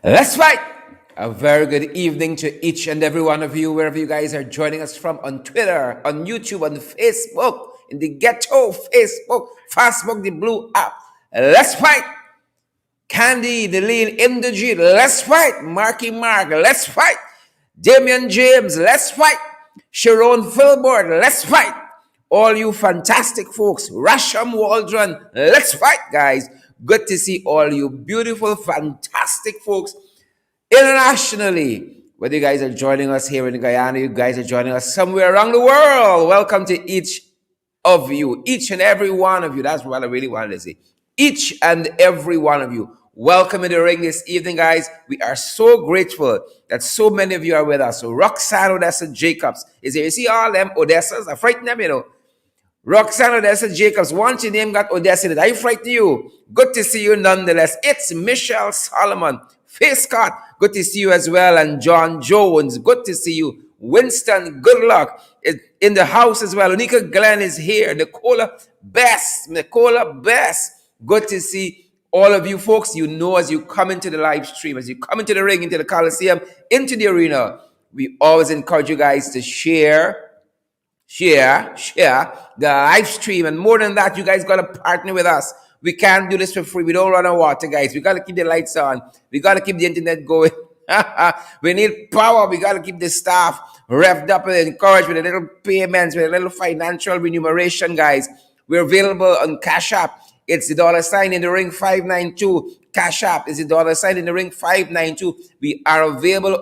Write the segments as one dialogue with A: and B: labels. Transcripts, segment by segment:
A: Let's fight! A very good evening to each and every one of you, wherever you guys are joining us from on Twitter, on YouTube, on Facebook, in the ghetto, Facebook, the blue app. Let's fight! Candy, the lean, Inderjeet, let's fight! Marky Mark, let's fight! Damian James, let's fight! Sharon Philbord, let's fight! All you fantastic folks, Rasham Waldron, let's fight, guys! Good to see all you beautiful, fantastic folks internationally. Whether you guys are joining us here in Guyana, you guys are joining us somewhere around the world. Welcome to each of you, each and every one of you. That's what I really wanted to say. Each and every one of you. Welcome in the ring this evening, guys. We are so grateful that so many of you are with us. So Roxanne Odessa Jacobs is here. You see all them Odessas? I frighten them, you know. Roxanne Odessa Jacobs, once your name got Odessa in it, I frighten you. Good to see you nonetheless. It's Michelle Solomon. Face Scott, good to see you as well. And John Jones, good to see you. Winston, good luck. In the house as well. Unika Glenn is here. Nicola Best, good to see all of you folks. You know, as you come into the live stream, as you come into the ring, into the Coliseum, into the arena, we always encourage you guys to share the live stream. And more than that, you guys got to partner with us. We can't do this for free. We don't run on water, guys. We got to keep the lights on. We got to keep the internet going. We need power. We got to keep the staff revved up and encouraged with a little payments, with a little financial remuneration, guys. We're available on Cash App. It's the $ in the ring 592. Cash App is the $ in the ring 592. We are available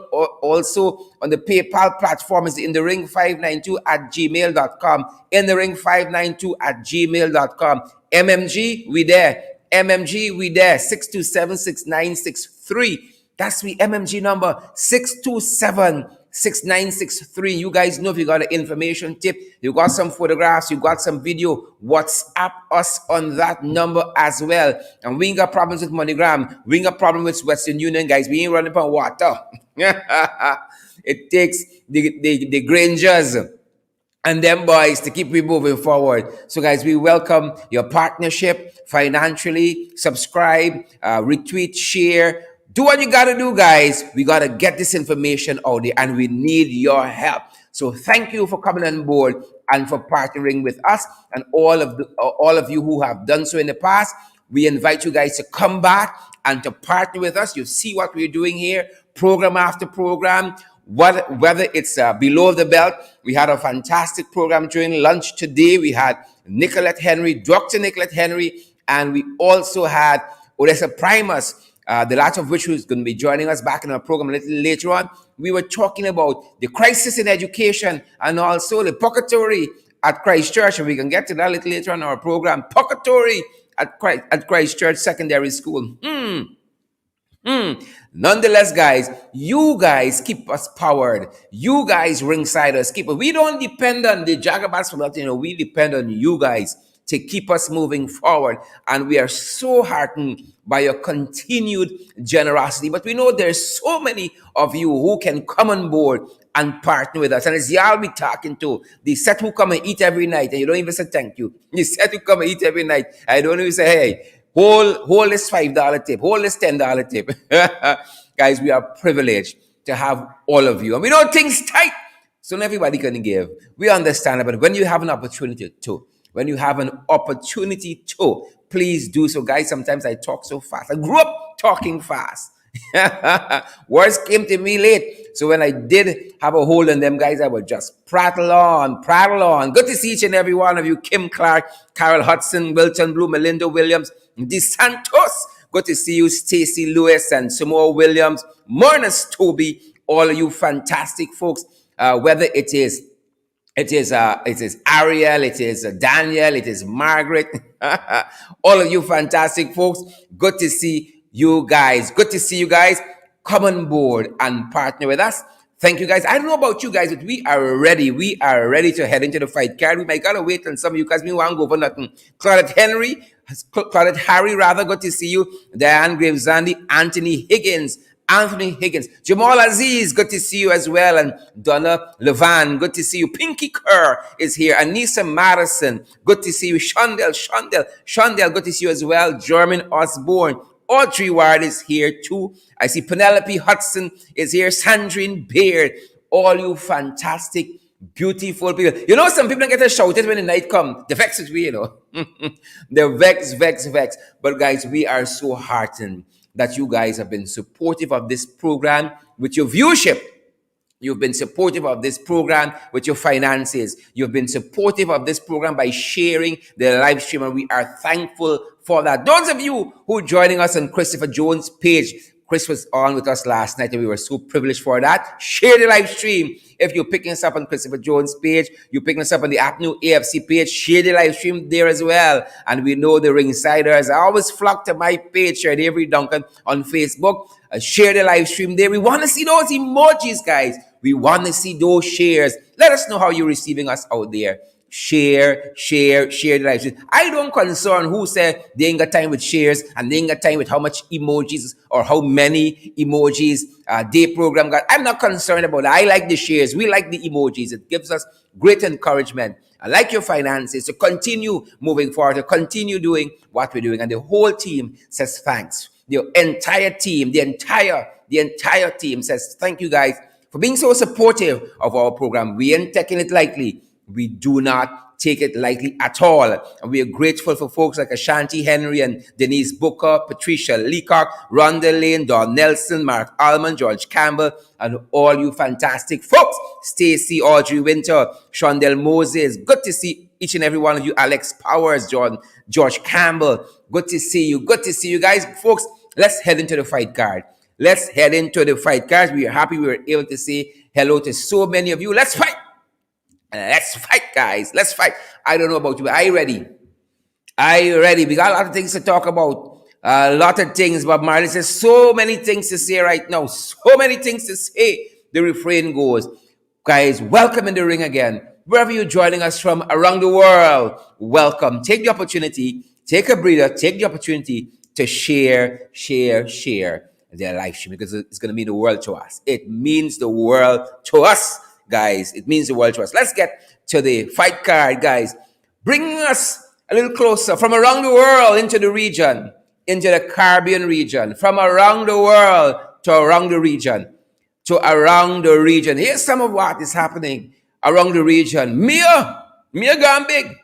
A: also on the PayPal platform. Is in the ring 592 at gmail.com. In the ring 592 at gmail.com. MMG, we there. MMG, we there. 627-6963. That's the MMG number. 627-6963. You guys know if you got an information tip, you got some photographs, you got some video, WhatsApp us on that number as well. And we ain't got problems with MoneyGram. We ain't got problem with Western Union, guys. We ain't running upon water. It takes the Grangers and them boys to keep we moving forward. So, guys, we welcome your partnership financially. Subscribe, retweet, share. Do what you got to do, guys. We got to get this information out there, and we need your help. So thank you for coming on board and for partnering with us, and all of you who have done so in the past. We invite you guys to come back and to partner with us. You see what we're doing here, program after program. Whether it's below the belt, we had a fantastic program during lunch today. We had Nicolette Henry, Dr. Nicolette Henry, and we also had Odessa Primus, the latter of which was going to be joining us back in our program a little later on. We were talking about the crisis in education and also the purgatory at Christ Church, and we can get to that a little later on in our program. Purgatory at Christ Church Secondary School. Nonetheless, guys, you guys keep us powered. You guys ringside us. We don't depend on the Jagabats for nothing. We depend on you guys to keep us moving forward. And we are so heartened by your continued generosity. But we know there's so many of you who can come on board and partner with us. And it's y'all we talking to. The set who come and eat every night, and you don't even say thank you. The set who come and eat every night, I don't even say, hey, hold this $5 tip, hold this $10 tip. Guys, we are privileged to have all of you. And we know things tight, so not everybody can give. We understand it, but when you have an opportunity to, please do so. Guys, sometimes I talk so fast. I grew up talking fast. Words came to me late. So when I did have a hold on them, guys, I would just prattle on. Good to see each and every one of you. Kim Clark, Carol Hudson, Wilton Blue, Melinda Williams, DeSantos. Good to see you, Stacy Lewis and Samoa Williams, Murnus Toby, all of you fantastic folks. Whether it is Ariel, it is Daniel, it is Margaret, all of you fantastic folks. Good to see you guys. Good to see you guys. Come on board and partner with us. Thank you, guys. I don't know about you guys, but we are ready. We are ready to head into the fight. Carrie, we might gotta wait on some of you because we won't go for nothing. Claudette Harry, good to see you. Diane Graves, Zandy, Anthony Higgins, Jamal Aziz, good to see you as well. And Donna Levan, good to see you. Pinky Kerr is here. Anissa Madison, good to see you. Shondell, good to see you as well. Jermaine Osborne, Audrey Ward is here too. I see Penelope Hudson is here. Sandrine Beard. All you fantastic, beautiful people. You know, some people don't get to shout it when the night come. The vex is we, you know. They're vex. But guys, we are so heartened that you guys have been supportive of this program with your viewership. You've been supportive of this program with your finances. You've been supportive of this program by sharing the live stream, and we are thankful for that. Those of you who are joining us on Christopher Jones' page, Chris was on with us last night, and we were so privileged for that. Share the live stream. If you're picking us up on Christopher Jones' page, you're picking us up on the New AFC page, share the live stream there as well. And we know the Ringsiders always flock to my page, share every Duncan on Facebook. Share the live stream there. We want to see those emojis, guys. We want to see those shares. Let us know how you're receiving us out there. Share the live stream. I don't concern who said they ain't got time with shares and they ain't got time with how much emojis or how many emojis they program got. I'm not concerned about that. I like the shares. We like the emojis. It gives us great encouragement. I like your finances to continue moving forward, to continue doing what we're doing. And the whole team says thanks. The entire team says thank you guys for being so supportive of our program. We ain't taking it lightly. We do not take it lightly at all. And we are grateful for folks like Ashanti Henry and Denise Booker, Patricia Leacock, Rhonda Lane, Don Nelson, Mark Allman, George Campbell, and all you fantastic folks. Stacy, Audrey Winter, Shondell Moses. Good to see each and every one of you. Alex Powers, George Campbell. Good to see you. Good to see you guys. Folks, let's head into the fight card. We are happy we were able to say hello to so many of you. Let's fight. Let's fight, guys. Let's fight. I don't know about you, but are you ready? We got a lot of things to talk about. A lot of things. Bob Marley says so many things to say right now. So many things to say. The refrain goes, guys, welcome in the ring again. Wherever you're joining us from around the world, welcome. Take the opportunity, take a breather, take the opportunity to share their live stream because it's going to mean the world to us. It means the world to us, guys. It means the world to us. Let's get to the fight card, guys. Bringing us a little closer from around the world into the region, into the Caribbean region, from around the world to around the region, Here's some of what is happening around the region. Mia gone big.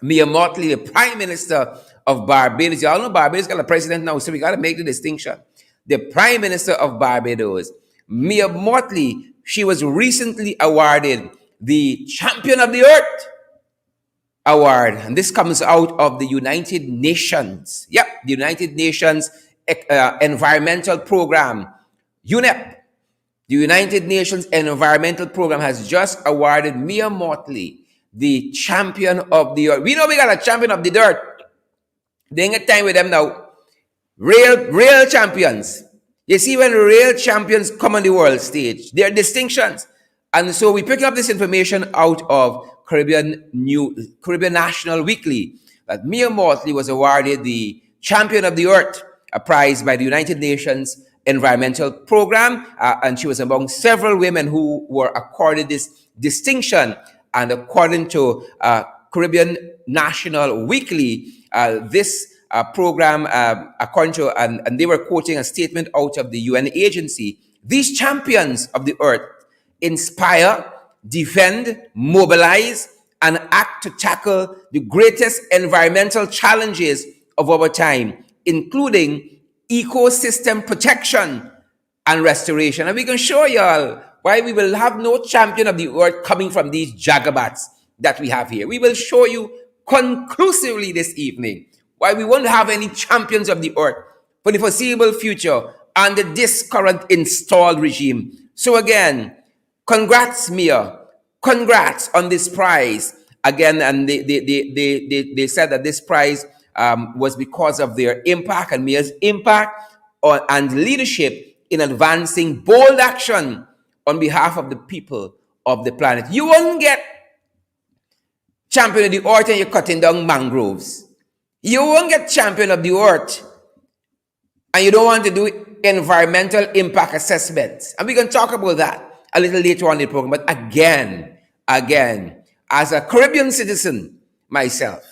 A: Mia Motley, the Prime Minister of Barbados. Y'all know Barbados got a president now, so we got to make the distinction. The Prime Minister of Barbados, Mia Motley, she was recently awarded the Champion of the Earth Award. And this comes out of the United Nations. Yep, the United Nations Environmental Program, UNEP. The United Nations Environmental Program has just awarded Mia Motley the Champion of the Earth. We know we got a Champion of the Dirt. They ain't got time with them now. Real champions. You see, when real champions come on the world stage, there are distinctions. And so we pick up this information out of Caribbean National Weekly that Mia Motley was awarded the Champion of the Earth, a prize by the United Nations Environmental Program, and she was among several women who were accorded this distinction. And according to Caribbean National Weekly, this program, according to, and they were quoting a statement out of the UN agency, these champions of the earth inspire, defend, mobilize, and act to tackle the greatest environmental challenges of our time, including ecosystem protection and restoration. And we can show y'all why we will have no champion of the earth coming from these jagabats that we have here. We will show you conclusively this evening why we won't have any champions of the earth for the foreseeable future under this current installed regime. So again, congrats, Mia. Congrats on this prize. Again, and they said that this prize was because of their impact and Mia's impact and leadership in advancing bold action on behalf of the people of the planet. You won't get champion of the earth and you're cutting down mangroves. You won't get champion of the earth and you don't want to do environmental impact assessments. And we're going to talk about that a little later on in the program. But again, as a Caribbean citizen myself,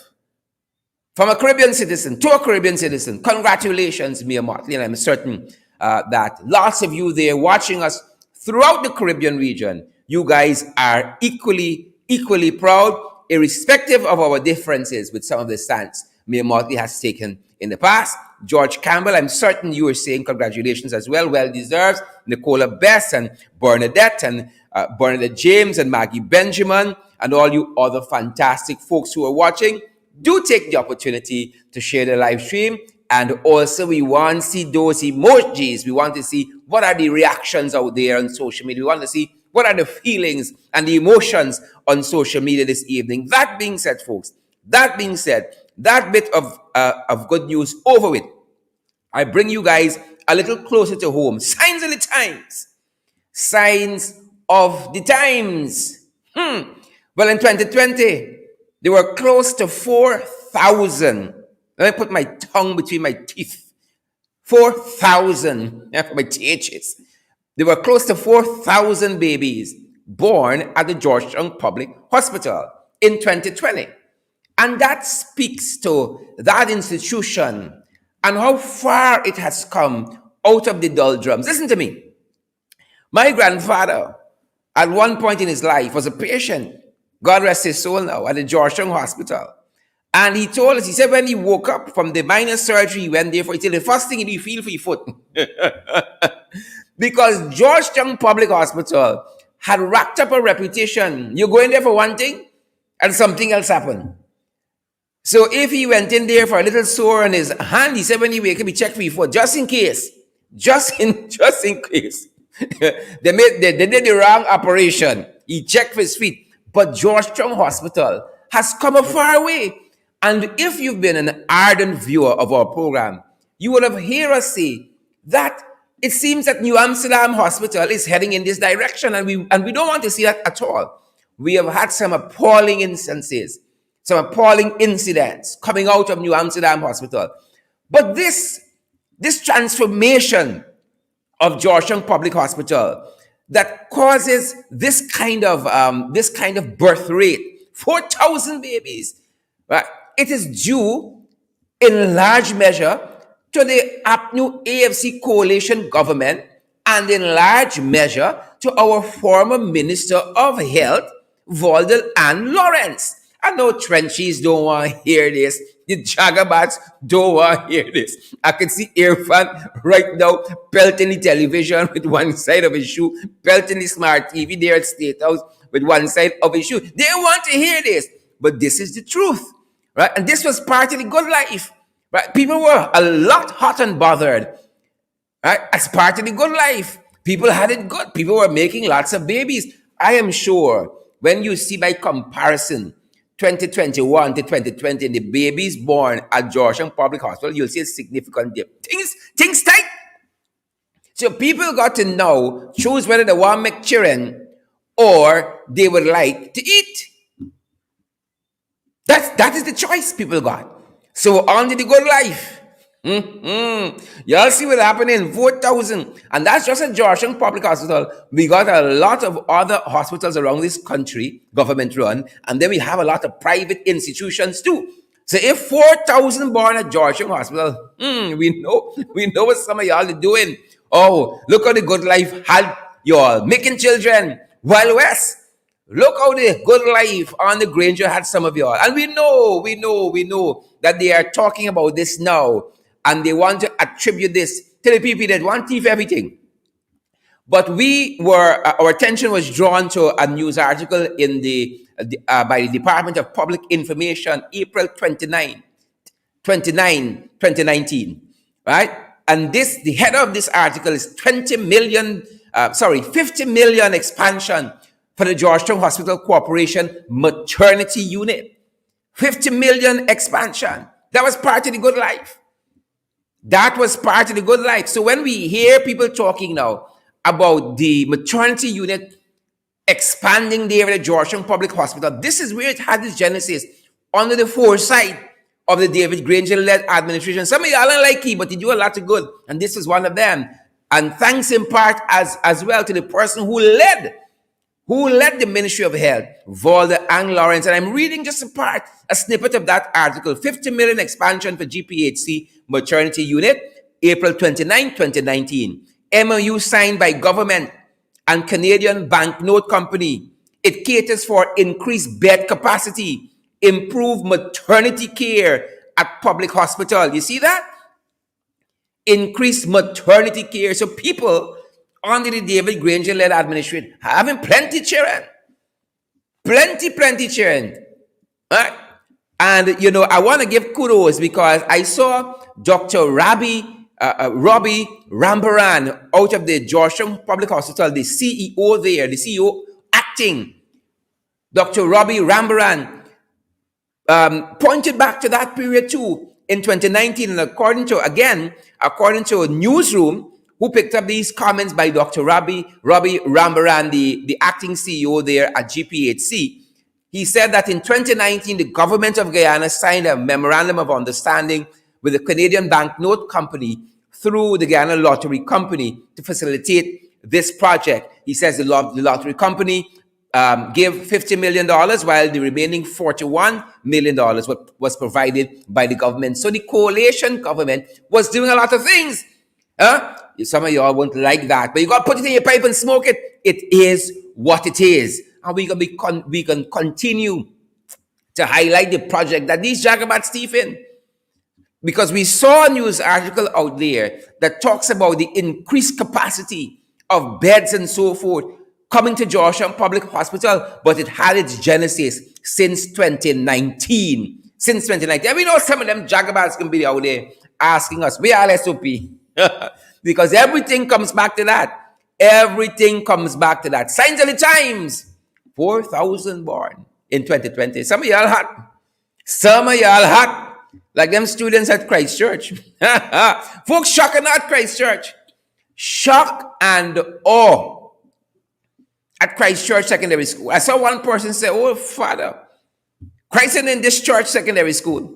A: From a Caribbean citizen to a Caribbean citizen, congratulations, Mia Motley. And I'm certain that lots of you there watching us throughout the Caribbean region, you guys are equally proud, irrespective of our differences with some of the stance Mia Motley has taken in the past. George Campbell, I'm certain you are saying congratulations as well. Well deserved. Nicola Bess and Bernadette and Bernadette James and Maggie Benjamin and all you other fantastic folks who are watching. Do take the opportunity to share the live stream. And also, we want to see those emojis. We want to see what are the reactions out there on social media. We want to see what are the feelings and the emotions on social media this evening. That being said, folks, that bit of good news over with, I bring you guys a little closer to home. Signs of the times. Signs of the times. Well, in 2020, there were close to 4,000. Let me put my tongue between my teeth. 4,000 for my THs. There were close to 4,000 babies born at the Georgetown Public Hospital in 2020. And that speaks to that institution and how far it has come out of the doldrums. Listen to me. My grandfather, at one point in his life, was a patient, God rest his soul now, at the Georgetown Hospital. And he told us, he said when he woke up from the minor surgery, he went there for it. The first thing he feel for your foot. Because Georgetown Public Hospital had racked up a reputation. You go in there for one thing, and something else happened. So if he went in there for a little sore on his hand, he said when he wake up, he checked for your foot, just in case. Just in case. They did the wrong operation. He checked for his feet. But Georgetown Hospital has come a far way. And if you've been an ardent viewer of our program, you would have heard us say that it seems that New Amsterdam Hospital is heading in this direction, and we don't want to see that at all. We have had some appalling instances, some appalling incidents coming out of New Amsterdam Hospital. But this transformation of Georgetown Public Hospital that causes this kind of birth rate, 4,000 babies, right? It is due in large measure to the APNU AFC coalition government and in large measure to our former Minister of Health, Valdel and Lawrence. I know Trenchies don't want to hear this. The Jagabats don't want to hear this. I can see Irfan right now pelting the television with one side of his shoe, pelting the smart TV there at State House with one side of his shoe. They want to hear this. But this is the truth, right? And this was part of the good life, right? People were a lot hot and bothered, right? As part of the good life. People had it good. People were making lots of babies. I am sure when you see by comparison 2021 to 2020 and the babies born at Georgetown Public Hospital, you'll see a significant dip. Things tight. So people got to now choose whether they want make children or they would like to eat. That is the choice people got. So on to the good life. Y'all see what happened in 4,000. And that's just at Georgetown Public Hospital. We got a lot of other hospitals around this country, government run, and then we have a lot of private institutions too. So if 4,000 born at Georgetown Hospital, we know what some of y'all are doing. Oh, look how the good life had y'all making children. Wild West. Look how the good life on the Granger had some of y'all. And we know that they are talking about this now. And they want to attribute this to the people that want to thief everything. But our attention was drawn to a news article in by the Department of Public Information, April 29, 2019, right? And the header of this article is 50 million expansion for the Georgetown Hospital Corporation maternity unit. 50 million expansion. That was part of the good life. That was part of the good life. So when we hear people talking now about the maternity unit expanding there at the Georgetown Public Hospital, this is where it had its genesis, under the foresight of the David Granger-led administration. Some of y'all don't like it, but they do a lot of good. And this is one of them. And thanks in part as well to the person who led who led the Ministry of Health, Volder and Lawrence. And I'm reading just a snippet of that article. 50 million expansion for GPHC maternity unit, April 29, 2019. MOU signed by government and Canadian banknote company. It caters for increased bed capacity, improved maternity care at public hospital. You see that? Increased maternity care. So people under the David Granger-led administration having plenty children. Plenty children. Right? And, I want to give kudos because I saw Dr. Robbie Rambaran out of the Georgetown Public Hospital, the CEO there, the CEO acting, Dr. Robbie Rambaran, pointed back to that period too in 2019. And according to a newsroom who picked up these comments by Dr. Robbie Rambaran, the acting CEO there at GPHC, he said that in 2019, the government of Guyana signed a memorandum of understanding with the Canadian banknote company through the Guyana Lottery Company to facilitate this project. He says the lottery company gave $50 million, while the remaining $41 million was provided by the government. So the coalition government was doing a lot of things. Some of y'all won't like that, but you got to put it in your pipe and smoke it. It is what it is. And we can continue to highlight the project that these jagabats thief in. Because we saw a news article out there that talks about the increased capacity of beds and so forth coming to Georgetown Public Hospital, but it had its genesis since 2019. Since 2019. And we know some of them jagabats can be out there asking us, where are SOP? Because everything comes back to that. Everything comes back to that. Signs of the times. 4,000 born in 2020. Some of y'all hot. Like them students at Christ Church. Folks, shock and awe at Christ Church. Shock and awe at Christ Church Secondary School. I saw one person say, oh, Father, Christ isn't in this church secondary school.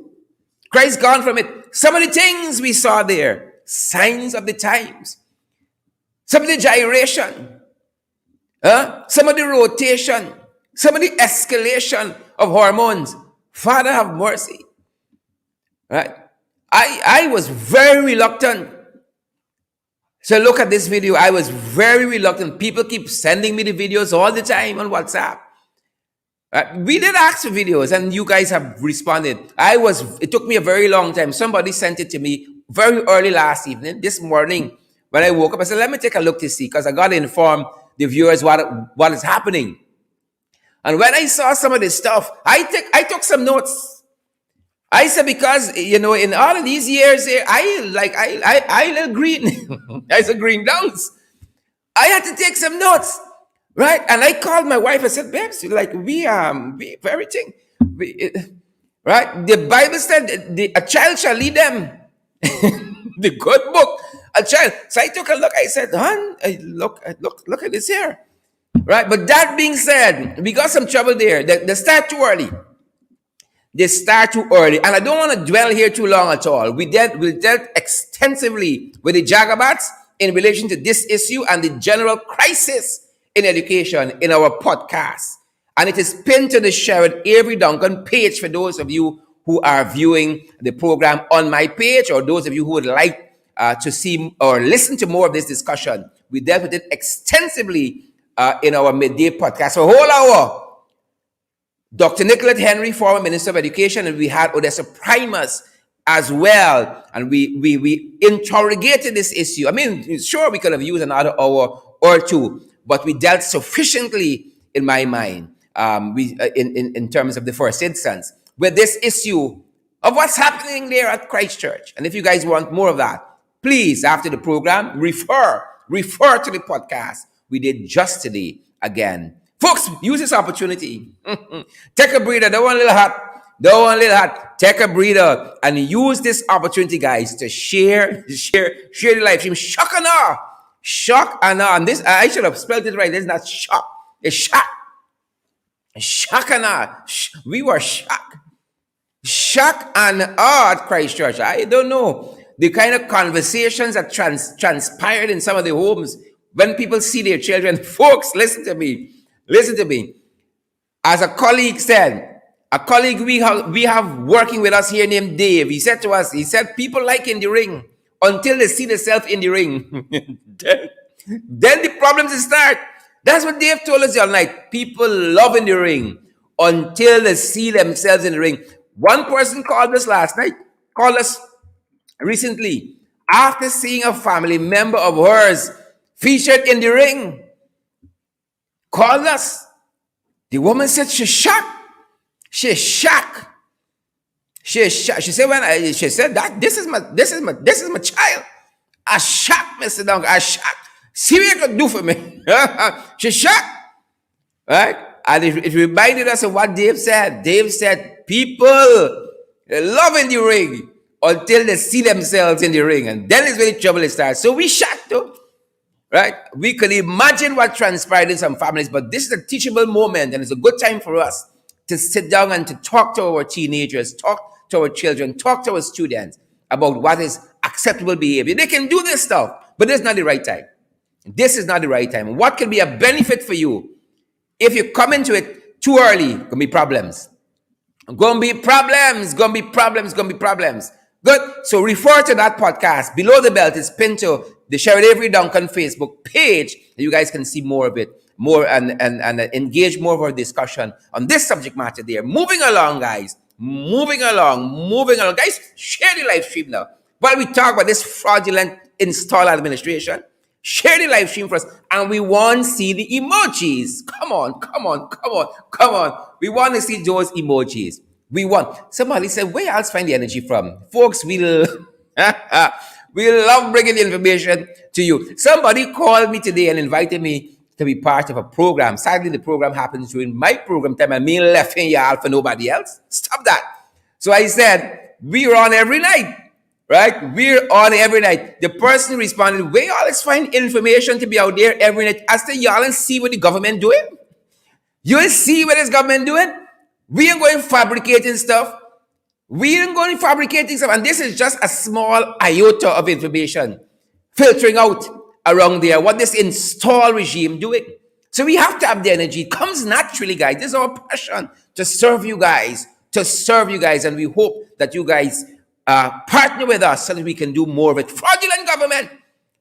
A: Christ gone from it. Some of the things we saw there, signs of the times. Some of the gyration. Some of the rotation. Some of the escalation of hormones. Father, have mercy. Right? I was very reluctant. So look at this video. I was very reluctant. People keep sending me the videos all the time on WhatsApp. We did ask for videos and you guys have responded. It took me a very long time. Somebody sent it to me very early last evening. This morning, when I woke up, I said, let me take a look to see, because I got to inform the viewers what is happening. And when I saw some of this stuff, I took some notes. I said, because, in all of these years, I little green. I said green downs. I had to take some notes, right? And I called my wife. I said, babes, we everything, right? The Bible said a child shall lead them. The good book, a child. So I took a look. I said, hon, look at this here, right? But that being said, we got some trouble there. They start too early. They start too early. And I don't want to dwell here too long at all. We dealt extensively with the jagabats in relation to this issue and the general crisis in education in our podcast. And it is pinned to the Sharon Avery Duncan page for those of you who are viewing the program on my page, or those of you who would like to see or listen to more of this discussion. We dealt with it extensively in our midday podcast for a whole hour. Dr. Nicolette Henry, former Minister of Education, and we had Odessa Primus as well. And we interrogated this issue. I mean, sure, we could have used another hour or two, but we dealt sufficiently, in my mind, in terms of the first instance, with this issue of what's happening there at Christ Church. And if you guys want more of that, please, after the program, refer to the podcast we did just today again. Folks, use this opportunity. Take a breather. Don't want a little hot. Take a breather and use this opportunity, guys, to share the live stream. Shock and awe. And this, I should have spelled it right. This is not shock. It's shock. Shock and awe. We were shocked. Shock and awe at Christ Church. I don't know the kind of conversations that transpired in some of the homes when people see their children. Folks, listen to me. Listen to me. As a colleague said, a colleague we have working with us here named Dave, he said to us, he said, people like in the ring until they see themselves in the ring. then the problems start. That's what Dave told us the other night. People love in the ring until they see themselves in the ring. One person called us last night, called us recently, after seeing a family member of hers featured in the ring. Called us. The woman said she's shocked. She's shocked. She's shocked. She said she said that this is my child. I shocked, Mr. Dunk. I shocked. See what you could do for me. She's shocked. Right? And it reminded us of what Dave said. Dave said, people love in the ring until they see themselves in the ring. And then is when the trouble starts. So we shocked too. Right? We could imagine what transpired in some families, but this is a teachable moment, and it's a good time for us to sit down and to talk to our teenagers, talk to our children, talk to our students about what is acceptable behavior. They can do this stuff, but this is not the right time. This is not the right time. What can be a benefit for you if you come into it too early? Gonna be problems. Gonna be problems. Good. So refer to that podcast. Below the belt is pinned to the Sheridan Avery Duncan Facebook page. You guys can see more of it, more and engage more of our discussion on this subject matter there. Moving along, guys. Moving along. Guys, share the live stream now. While we talk about this fraudulent install administration, share the live stream for us. And we want to see the emojis. Come on. We want to see those emojis. We want. Somebody said, where else find the energy from? Folks, we'll love bringing the information to you. Somebody called me today and invited me to be part of a program. Sadly, the program happens during my program time and me left in y'all for nobody else. Stop that. So I said, we're on every night. Right? We're on every night. The person responded, where y'all is find information to be out there every night? I said, y'all and see what the government doing? You see what this government doing? We ain't going fabricating stuff. And this is just a small iota of information filtering out around there. What this install regime doing. So we have to have the energy. It comes naturally, guys. This is our passion to serve you guys. And we hope that you guys partner with us so that we can do more of it. Fraudulent government.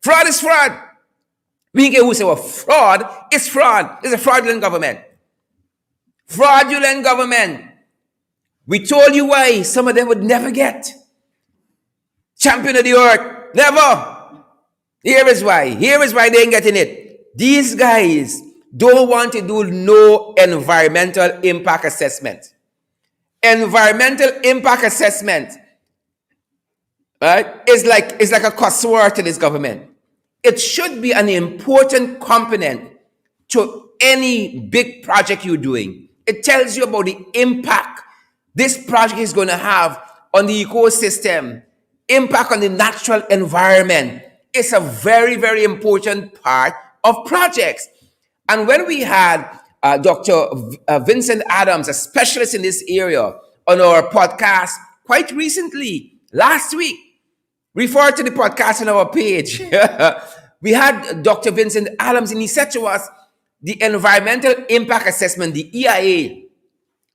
A: Fraud is fraud. We can say, well, fraud is fraud. It's a fraudulent government. Fraudulent government. We told you why some of them would never get champion of the earth. Never. Here is why they ain't getting it. These guys don't want to do no environmental impact assessment. Environmental impact assessment, right, is like a cussword to this government. It should be an important component to any big project you're doing. It tells you about the impact this project is going to have on the ecosystem, impact on the natural environment. It's a very, very important part of projects. And when we had Dr. Vincent Adams, a specialist in this area, on our podcast quite recently, last week, refer to the podcast on our page. We had Dr. Vincent Adams, and he said to us, the environmental impact assessment, the EIA,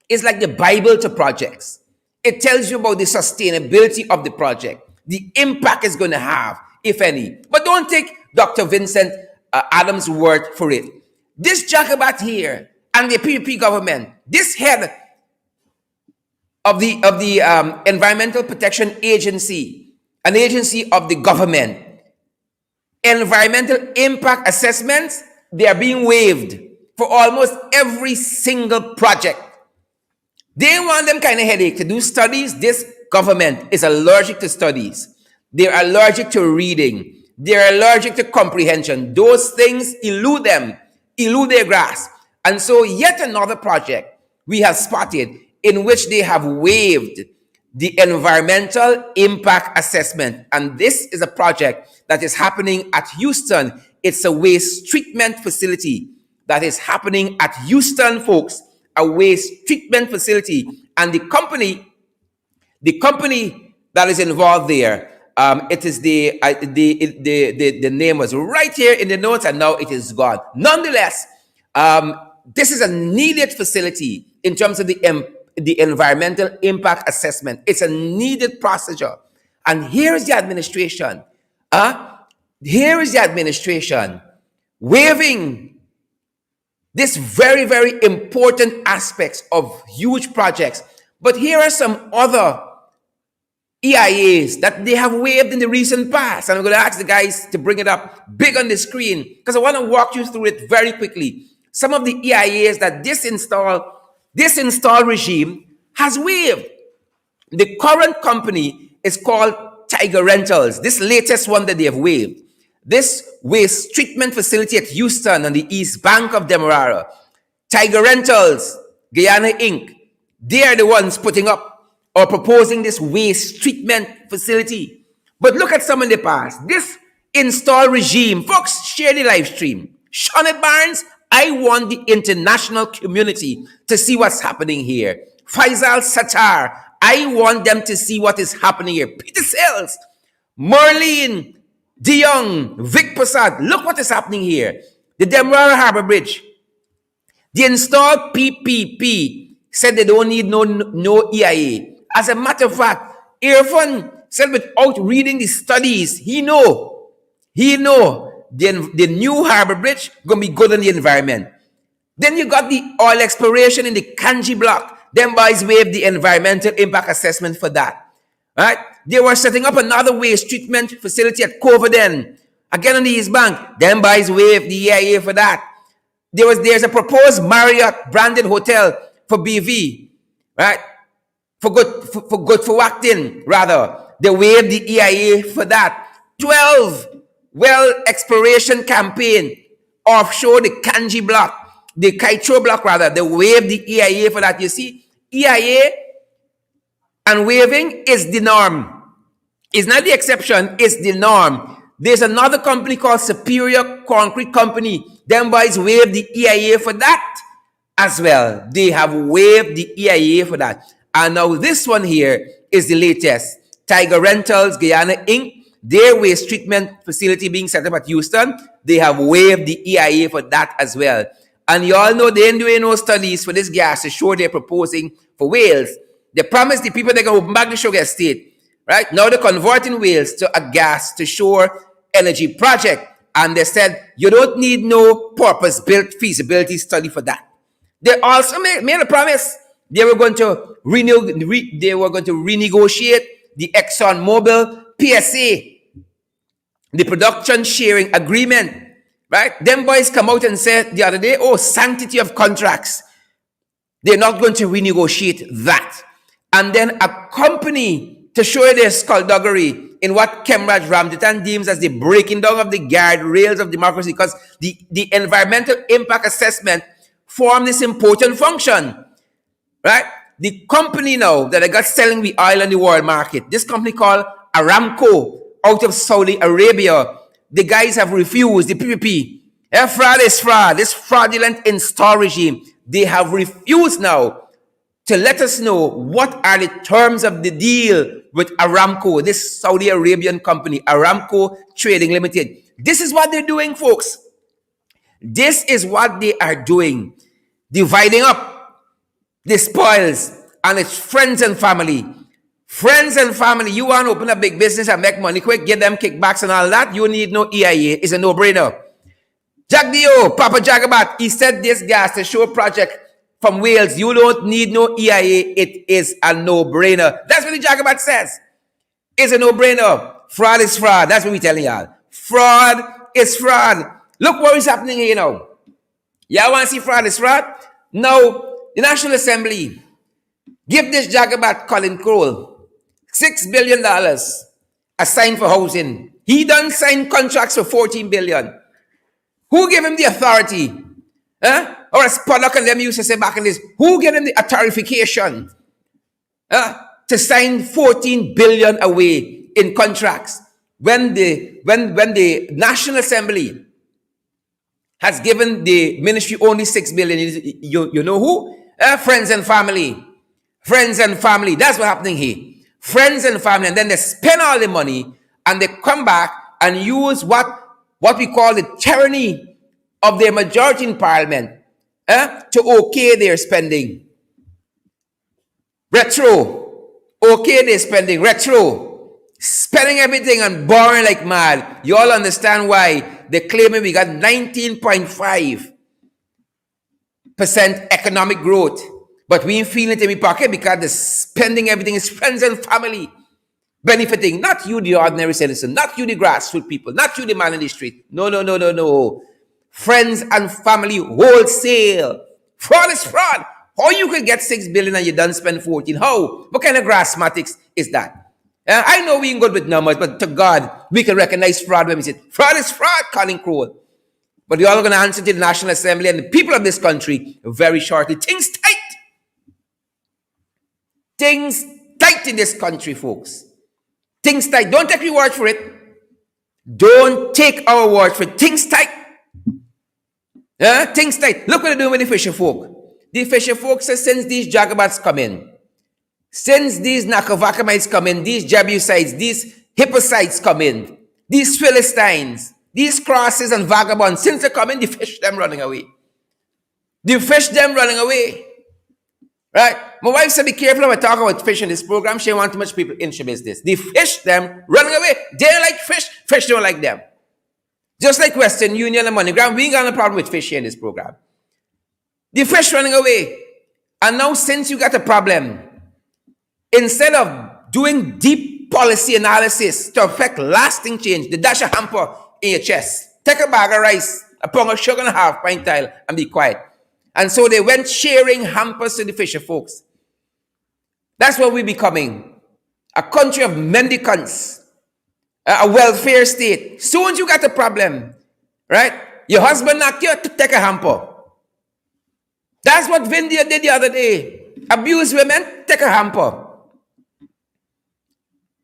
A: is like the Bible to projects. It tells you about the sustainability of the project, the impact it's going to have, if any. But don't take Dr. Vincent Adams' word for it. This Jacobite here and the PPP government, this head of the Environmental Protection Agency, an agency of the government, environmental impact assessments, they are being waived for almost every single project. They want them kind of headache to do studies. This government is allergic to studies. They're allergic to reading. They're allergic to comprehension. Those things elude them, elude their grasp. And so yet another project we have spotted in which they have waived the environmental impact assessment. And this is a project that is happening at Houston. It's a waste treatment facility that is happening at Houston, folks. A waste treatment facility. And the company that is involved there, it is the name was right here in the notes, and now it is gone. Nonetheless, this is a needed facility in terms of the environmental impact assessment. It's a needed procedure. And here is the administration. Here is the administration waiving this very, very important aspects of huge projects. But here are some other EIAs that they have waived in the recent past. And I'm going to ask the guys to bring it up big on the screen because I want to walk you through it very quickly. Some of the EIAs that this install regime has waived. The current company is called Tiger Rentals. This latest one that they have waived. This waste treatment facility at Houston on the east bank of Demerara. Tiger Rentals, Guyana Inc. They are the ones putting up or proposing this waste treatment facility. But look at some in the past. This install regime, folks, share the live stream. Shonnet Barnes, I want the international community to see what's happening here. Faisal Sattar, I want them to see what is happening here. Peter Sales, Marlene DeYoung, Vic Prasad, look what is happening here. The Demerara Harbor Bridge. The installed PPP said they don't need no EIA. As a matter of fact, Irfan said without reading the studies, he know the new Harbor Bridge going to be good on the environment. Then you got the oil exploration in the Kanji block. Them boys waived the environmental impact assessment for that. Right? They were setting up another waste treatment facility at Coverdale. Again on the East Bank. Them boys waived the EIA for that. There's a proposed Marriott branded hotel for BV. Right? For Wactin, rather. They waived the EIA for that. 12 well exploration campaign offshore the Kanji block, the Kaitro block rather. They waived the EIA for that. You see, EIA and waiving is the norm. It's not the exception, it's the norm. There's another company called Superior Concrete Company. Them boys waived the EIA for that as well. They have waived the EIA for that. And now this one here is the latest. Tiger Rentals, Guyana Inc., their waste treatment facility being set up at Houston, they have waived the EIA for that as well. And you all know they ain't doing no studies for this gas to show they're proposing for Wales. They promised the people they're going to open back the sugar estate. Right? Now they're converting Wales to a gas to shore energy project. And they said, you don't need no purpose-built feasibility study for that. They also made a promise. They were going to renegotiate the ExxonMobil PSA, the production sharing agreement. Right? Them boys come out and said the other day, oh, sanctity of contracts. They're not going to renegotiate that. And then a company to show their skullduggery in what Kemraj Ramditan deems as the breaking down of the guardrails of democracy, because the environmental impact assessment form this important function. Right? The company now that I got selling the oil on the world market, this company called Aramco out of Saudi Arabia, the guys have refused the PPP. Fraud is fraud. This fraudulent install regime, they have refused now to let us know what are the terms of the deal with Aramco, this Saudi Arabian company, Aramco Trading Limited. This is what they're doing, folks. This is what they are doing. Dividing up the spoils and its friends and family. Friends and family, you want to open a big business and make money quick, get them kickbacks and all that, you need no EIA. It's a no-brainer. Jack Dio, Papa Jagabat, he said this gas to show project from Wales, you don't need no EIA. It is a no-brainer. That's what the Jagabat says. It's a no-brainer. Fraud is fraud. That's what we're telling y'all. Fraud is fraud. Look what is happening here now. Y'all want to see fraud is fraud? Now, the National Assembly give this Jagabat Colin Crowell $6 billion assigned for housing. He done sign contracts for $14 billion. Who gave him the authority? Or as Pollock and them used to say back in this, who gave him the authorification to sign $14 billion away in contracts when the National Assembly has given the ministry only $6 billion? You know who? Friends and family. Friends and family. That's what's happening here. Friends and family. And then they spend all the money and they come back and use what we call the tyranny of their majority in parliament to okay their spending. Retro. Okay, they're spending. Retro. Spending everything and borrowing like mad. You all understand why they're claiming we got 19.5% economic growth. But we ain't feeling it in my pocket because the spending everything is friends and family benefiting. Not you, the ordinary citizen. Not you, the grassroots people. Not you, the man in the street. No, no, no, no, no. Friends and family wholesale. Fraud is fraud. How you could get 6 billion and you done spend 14? How? What kind of grassmatics is that? I know we ain't good with numbers, but to God, we can recognize fraud when we say fraud is fraud, Colin Crowell. But you're all going to answer to the National Assembly and the people of this country very shortly. Things tight. Things tight in this country, folks. Things tight. Don't take your word for it. Don't take our word for it. Things tight. Things tight. Look what they're doing with the fisher folk. The fisher folk says since these Jagabats come in, since these Nakavakamites come in, these Jebusites, these Hipposites come in, these Philistines, these crosses and vagabonds, since they come in, they fish them running away. They fish them running away. Right? My wife said, be careful when I talk about fish in this program. She don't want too much people in her business. They fish them running away. They like fish. Fish don't like them. Just like Western Union and MoneyGram, we ain't got no problem with fish here in this program. The fish running away. And now since you got a problem, instead of doing deep policy analysis to affect lasting change, they dash a hamper in your chest. Take a bag of rice, a pound of sugar and a half pint tile, and be quiet. And so they went sharing hampers to the fisher folks. That's what we're becoming. A country of mendicants. A welfare state. Soon as you got a problem, right? Your husband knocked you to take a hamper. That's what Vindia did the other day. Abuse women, take a hamper.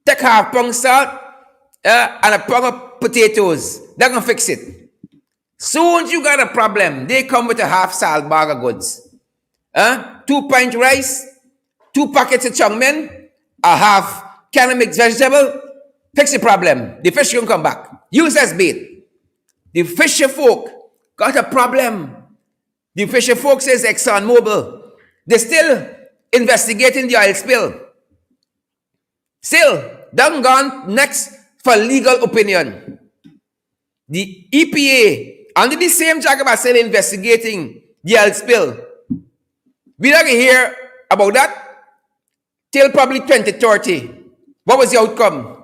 A: Take half pound salt and a pound of potatoes. They're going to fix it. Soon as you got a problem, they come with a half salt bag of goods. 2 pint rice, 2 packets of chung men, a half can of mixed vegetable. Fix the problem. The fish can come back. Use as bait. The fisher folk got a problem. The fisher folk says ExxonMobil. They're still investigating the oil spill. Still, done gone next for legal opinion. The EPA, under the same Jagaba still investigating the oil spill. We're not going to hear about that till probably 2030. What was the outcome?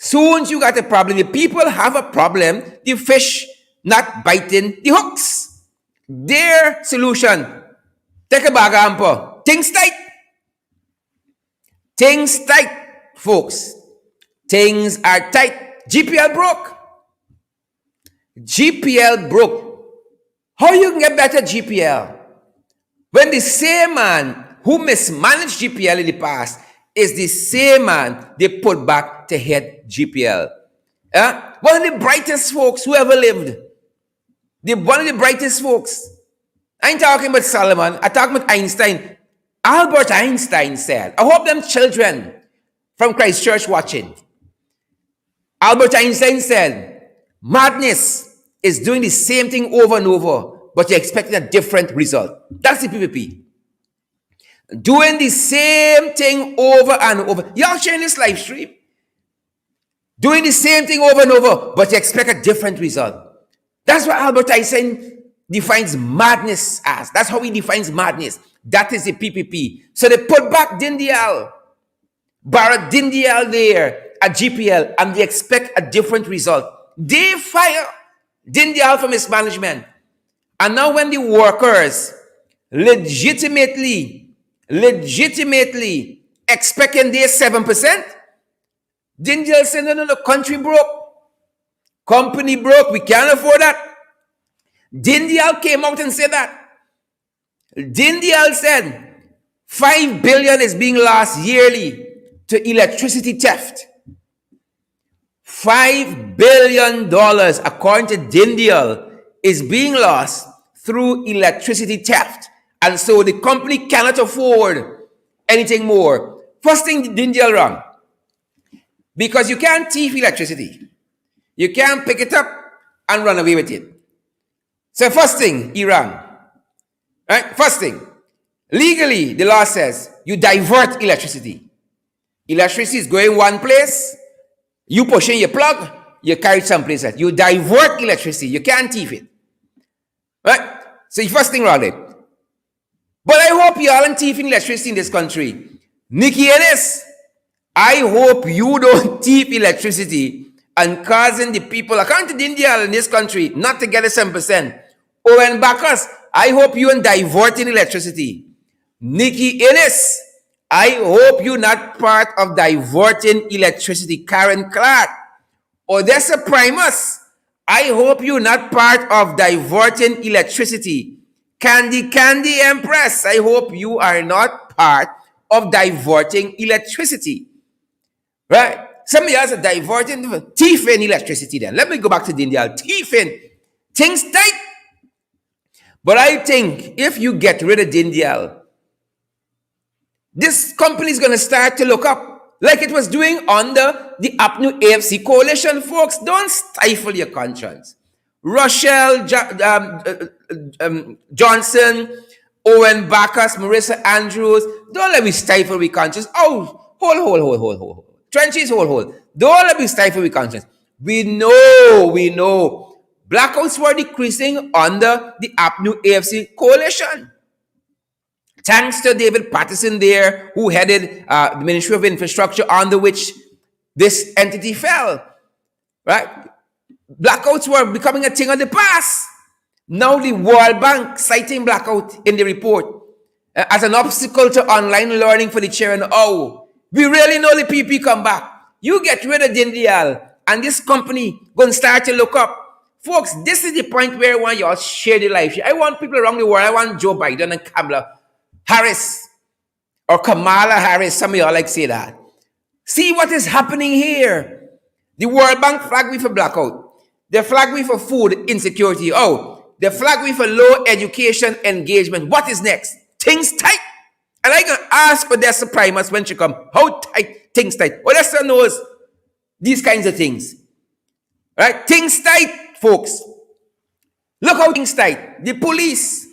A: Soon as you got a problem, the people have a problem, the fish not biting the hooks. Their solution, take a bag of hamper. Things tight. Things tight, folks. Things are tight. GPL broke. GPL broke. How you can get better GPL? When the same man who mismanaged GPL in the past is the same man they put back to head GPL. One of the brightest folks who ever lived. One of the brightest folks. I ain't talking about Solomon. I'm talking about Einstein. Albert Einstein said, I hope them children from Christchurch watching. Albert Einstein said, madness is doing the same thing over and over, but you're expecting a different result. That's the PPP. Doing the same thing over and over. Y'all sharing this live stream. Doing the same thing over and over, but you expect a different result. That's what Albert Einstein defines madness as. That's how he defines madness. That is the PPP. So they put back Dindial, borrowed Dindial there at GPL, and they expect a different result. They fire Dindial from his management. And now when the workers legitimately expecting their 7%, Dindial said, no, the country broke. Company broke. We can't afford that. Dindial came out and said that. Dindial said 5 billion is being lost yearly to electricity theft. $5 billion, according to Dindial, is being lost through electricity theft. And so the company cannot afford anything more. First thing Dindial wrong. Because you can't thief electricity. You can't pick it up and run away with it. So first thing, he wrong. Right? First thing, legally, the law says you divert electricity. Electricity is going one place, you push in your plug, you carry it someplace else. You divert electricity. You can't thief it. Right? So the first thing around it. But I hope you aren't thieving electricity in this country. Nikki Ennis, I hope you don't thief electricity and causing the people, according to India in this country, not to get a 7%. Owen Bacchus, I hope you ain't diverting electricity. Nikki Ennis, I hope you're not part of diverting electricity. Karen Clark, Odessa Primus, I hope you're not part of diverting electricity. Candy Empress, I hope you are not part of diverting electricity. Right? Some of you are diverting, thieving electricity then. Let me go back to the India. Thieving. Things tight. But I think if you get rid of Dindial, this company is going to start to look up like it was doing under the APNU AFC coalition, folks. Don't stifle your conscience. Rochelle Johnson, Owen Bacchus, Marissa Andrews, don't let me stifle your conscience. Oh, hold. Trenches, hold. Don't let me stifle your conscience. We know. Blackouts were decreasing under the APNU AFC coalition. Thanks to David Patterson there, who headed the Ministry of Infrastructure, under which this entity fell. Right? Blackouts were becoming a thing of the past. Now the World Bank citing blackout in the report as an obstacle to online learning for the children. Oh, we really know the PP come back. You get rid of Dindial, and this company going to start to look up. Folks, this is the point where I want you all share the life. I want people around the world. I want Joe Biden and Kamala Harris or Kamala Harris. Some of y'all like say that. See what is happening here. The World Bank flagged me for blackout. They flagged me for food insecurity. Oh, they flagged me for low education engagement. What is next? Things tight. And I can ask for Odessa Primus when she come. How tight? Things tight. Odessa knows these kinds of things. Right? Things tight, folks. Look how things tight. The police,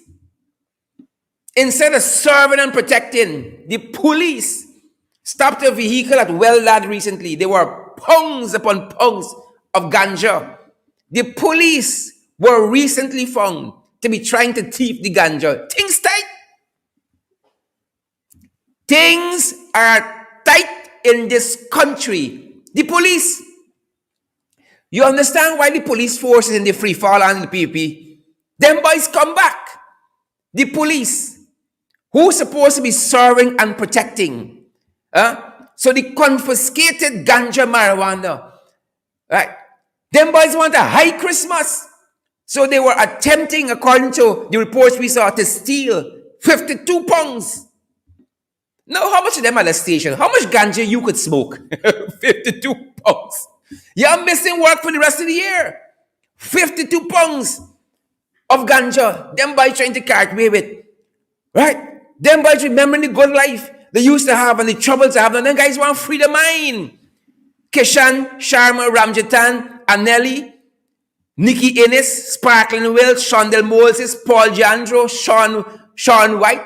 A: instead of serving and protecting, the police stopped a vehicle at Well-Lad recently. There were pounds upon pounds of ganja. The police were recently found to be trying to thief the ganja. Things tight. Things are tight in this country. The police. You understand why the police force is in the free fall and the PPP? Them boys come back. The police, who's supposed to be serving and protecting. So the confiscated ganja marijuana, right? Them boys want a high Christmas. So they were attempting, according to the reports we saw, to steal 52 pounds. Now, how much of them at the station? How much ganja you could smoke? 52 pounds. You're missing work for the rest of the year. 52 pounds of ganja. Them boys trying to carry away with. Right? Them boys remembering the good life they used to have and the troubles they have. And them guys want free the mind. Kishan, Sharma, Ramjatan, Anelli, Nikki Innes, Sparkling Wells, Shondell Moses, Paul Jandro, Sean White.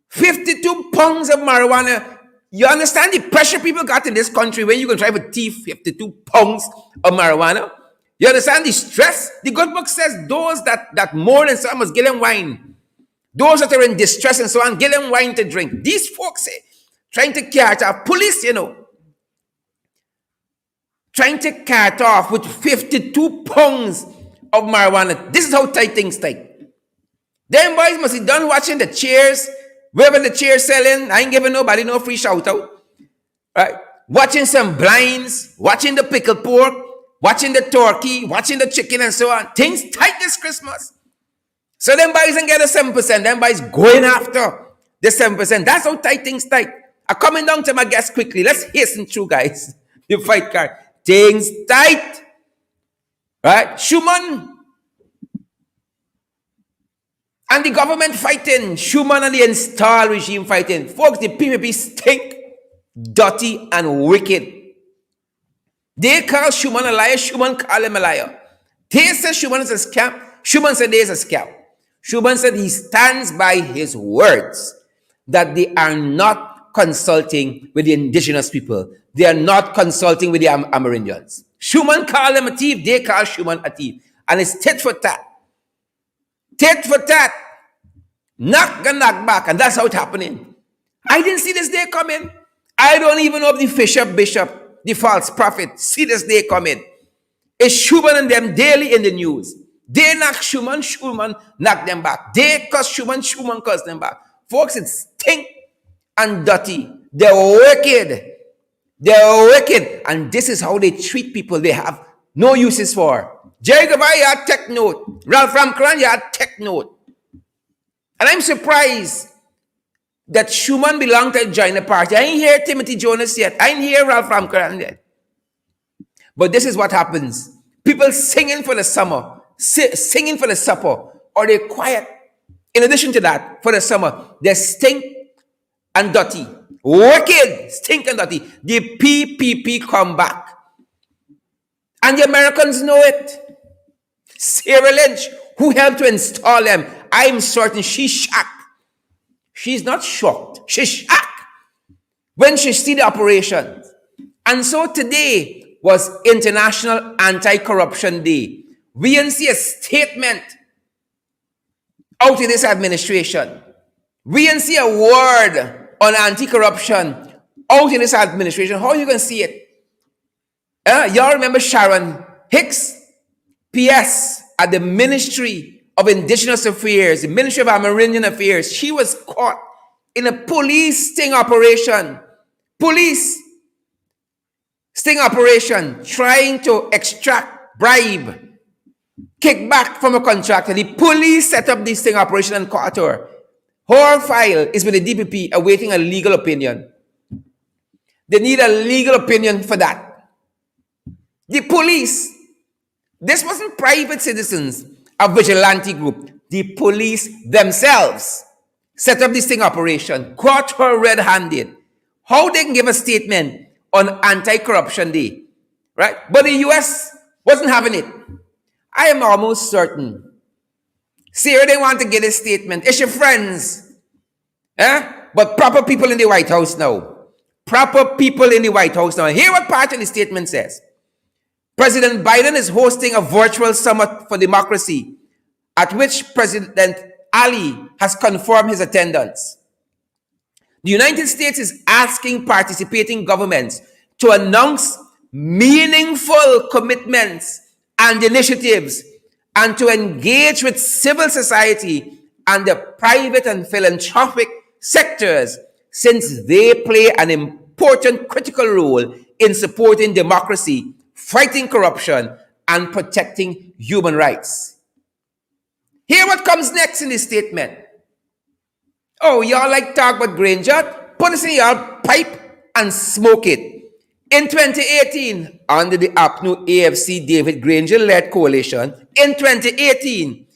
A: 52 pounds of marijuana. You understand the pressure people got in this country when you can try to thief 52 pounds of marijuana? You understand the stress? The good book says those that mourn and so on must give them wine. Those that are in distress and so on, give them wine to drink. These folks trying to catch off police, trying to cut off with 52 pounds of marijuana. This is how tight things take. Them boys must be done watching the chairs. Wherever the chair selling, I ain't giving nobody no free shout out. Right? Watching some blinds, watching the pickled pork, watching the turkey, watching the chicken and so on. Things tight this Christmas. So them boys ain't get a 7%. Them boys going after the 7%. That's how tight things tight. I'm coming down to my guest quickly. Let's hasten through, guys. The fight card. Things tight. Right? Schumann. And the government fighting. Schumann and the installed regime fighting. Folks, the PPP stink, dirty, and wicked. They call Schumann a liar. Schumann call him a liar. They say Schumann is a scam. Schumann said there's a scam. Schuman said he stands by his words that they are not consulting with the indigenous people. They are not consulting with the Amerindians. Schuman called them a thief. They call Schuman a thief. And it's tit for tat. Tit for tat. Knock and knock back. And that's how it's happening. I didn't see this day coming. I don't even know if the bishop, the false prophet, see this day coming. It's Schuman and them daily in the news. They knock Schuman, Schuman knock them back. They cuss Schuman, Schuman cuss them back. Folks, it's stink and dirty. They're wicked. They're wicked. And this is how they treat people they have no uses for. Jerry Gavai, you had tech note. Ralph Ramkaran, you had tech note. And I'm surprised that Schuman belonged to join the party. I ain't hear Timothy Jonas yet. I ain't hear Ralph Ramkaran yet. But this is what happens. People singing for the summer, singing for the supper, or they're quiet. In addition to that, for the summer, they stink and dirty. Wicked, stink and dirty. The PPP come back. And the Americans know it. Sarah Lynch, who helped to install them, I'm certain she's shocked. She's not shocked. She's shocked when she see the operation. And so today was International Anti-Corruption Day. We didn't see a statement out in this administration. We didn't see a word on anti-corruption out in this administration. How are you going to see it? Y'all remember Sharon Hicks, PS, at the Ministry of Indigenous Affairs, the Ministry of Amerindian Affairs. She was caught in a police sting operation. Police sting operation trying to extract bribe, kickback from a contractor. The police set up this sting operation and caught her. Her file is with the DPP awaiting a legal opinion. They need a legal opinion for that. The police, this wasn't private citizens, a vigilante group. The police themselves set up this sting operation, caught her red-handed. How they can give a statement on Anti-Corruption Day, right? But the US wasn't having it. I am almost certain. Sarah, they want to get a statement. It's your friends. But proper people in the White House now. Proper people in the White House now. Hear what part of the statement says. President Biden is hosting a virtual summit for democracy at which President Ali has confirmed his attendance. The United States is asking participating governments to announce meaningful commitments and initiatives and to engage with civil society and the private and philanthropic sectors since they play an important critical role in supporting democracy, fighting corruption, and protecting human rights. Hear what comes next in this statement. Oh, y'all like talk about Granger? Put this in y'all pipe and smoke it. In 2018, under the APNU AFC David Granger-led coalition, in 2018,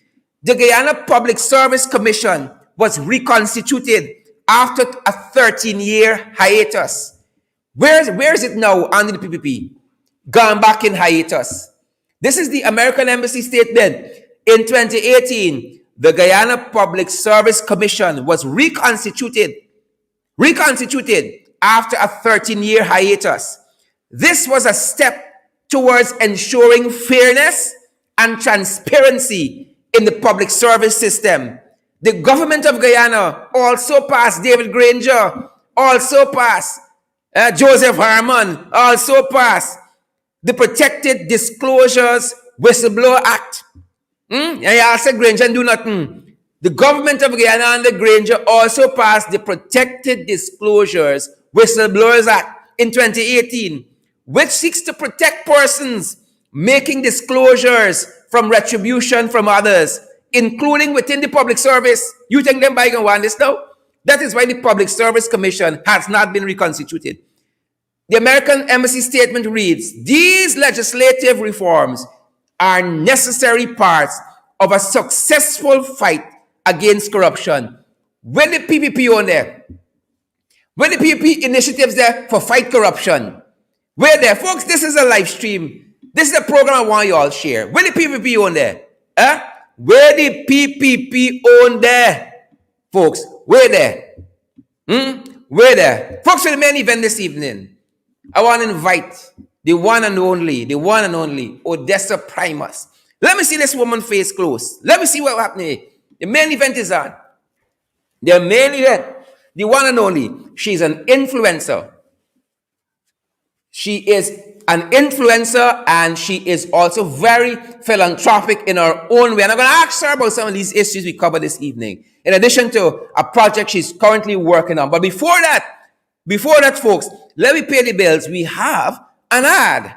A: the Guyana Public Service Commission was reconstituted after a 13-year hiatus. Where is it now under the PPP? Gone back in hiatus. This is the American Embassy statement. In 2018, the Guyana Public Service Commission was reconstituted after a 13-year hiatus. This was a step towards ensuring fairness and transparency in the public service system. The government of Guyana also passed David Granger, also passed Joseph Harmon, also passed the Protected Disclosures Whistleblower Act. And y'all said Granger do nothing. The government of Guyana under Granger also passed the Protected Disclosures Whistleblowers Act in 2018, which seeks to protect persons making disclosures from retribution from others, including within the public service. You think them by going want this now? That is why the Public Service Commission has not been reconstituted. The American Embassy statement reads, these legislative reforms are necessary parts of a successful fight against corruption. When the PPP on there, when the PPP initiatives there for fight corruption, where there, folks, this is a live stream. This is a program I want you all share. When the PPP on there, Where the PPP own there, folks? Where there? Where there? Folks, for the main event this evening, I want to invite the one and only Odessa Primus. Let me see this woman face close. Let me see what's happening. The main event is on. The main event, the one and only. She's an influencer. She is an influencer and she is also very philanthropic in her own way. And I'm going to ask her about some of these issues we covered this evening, in addition to a project she's currently working on. But before that, folks, let me pay the bills. We have an ad.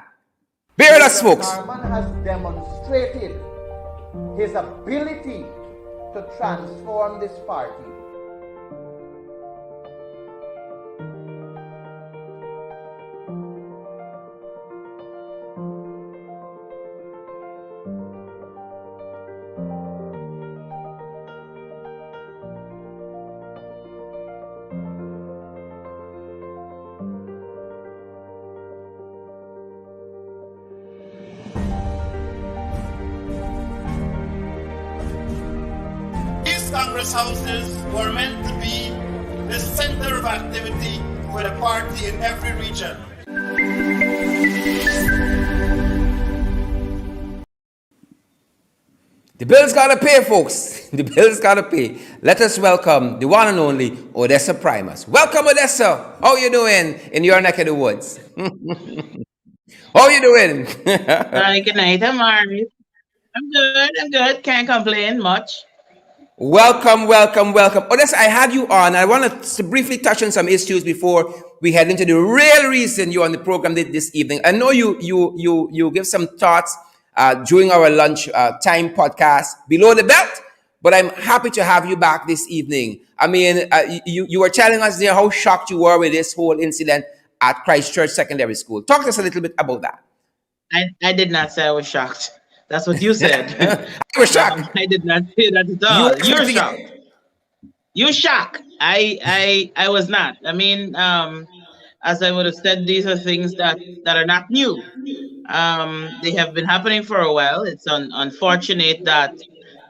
A: Bear with us, folks.
B: Carman has demonstrated his ability to transform this party.
C: Congress houses were meant to be the center of activity for the party in every region.
A: The bill's gotta pay, folks. The bill's gotta pay. Let us welcome the one and only Odessa Primus. Welcome, Odessa. How you doing in your neck of the woods? How you doing?
D: Hi, good night. I'm Mari. I'm good. I'm good. Can't complain much.
A: Welcome, welcome, welcome. Odessa, I had you on. I want to briefly touch on some issues before we head into the real reason you're on the program this evening. I know you give some thoughts during our lunch time podcast below the belt, but I'm happy to have you back this evening. I mean, you were telling us there how shocked you were with this whole incident at Christchurch Secondary School. Talk to us a little bit about that.
D: I did not say I was shocked. That's what you said.
A: I was shocked.
D: I did not say that at all. You're shocked. You shocked. I was not. I mean, as I would have said, these are things that are not new. They have been happening for a while. It's unfortunate that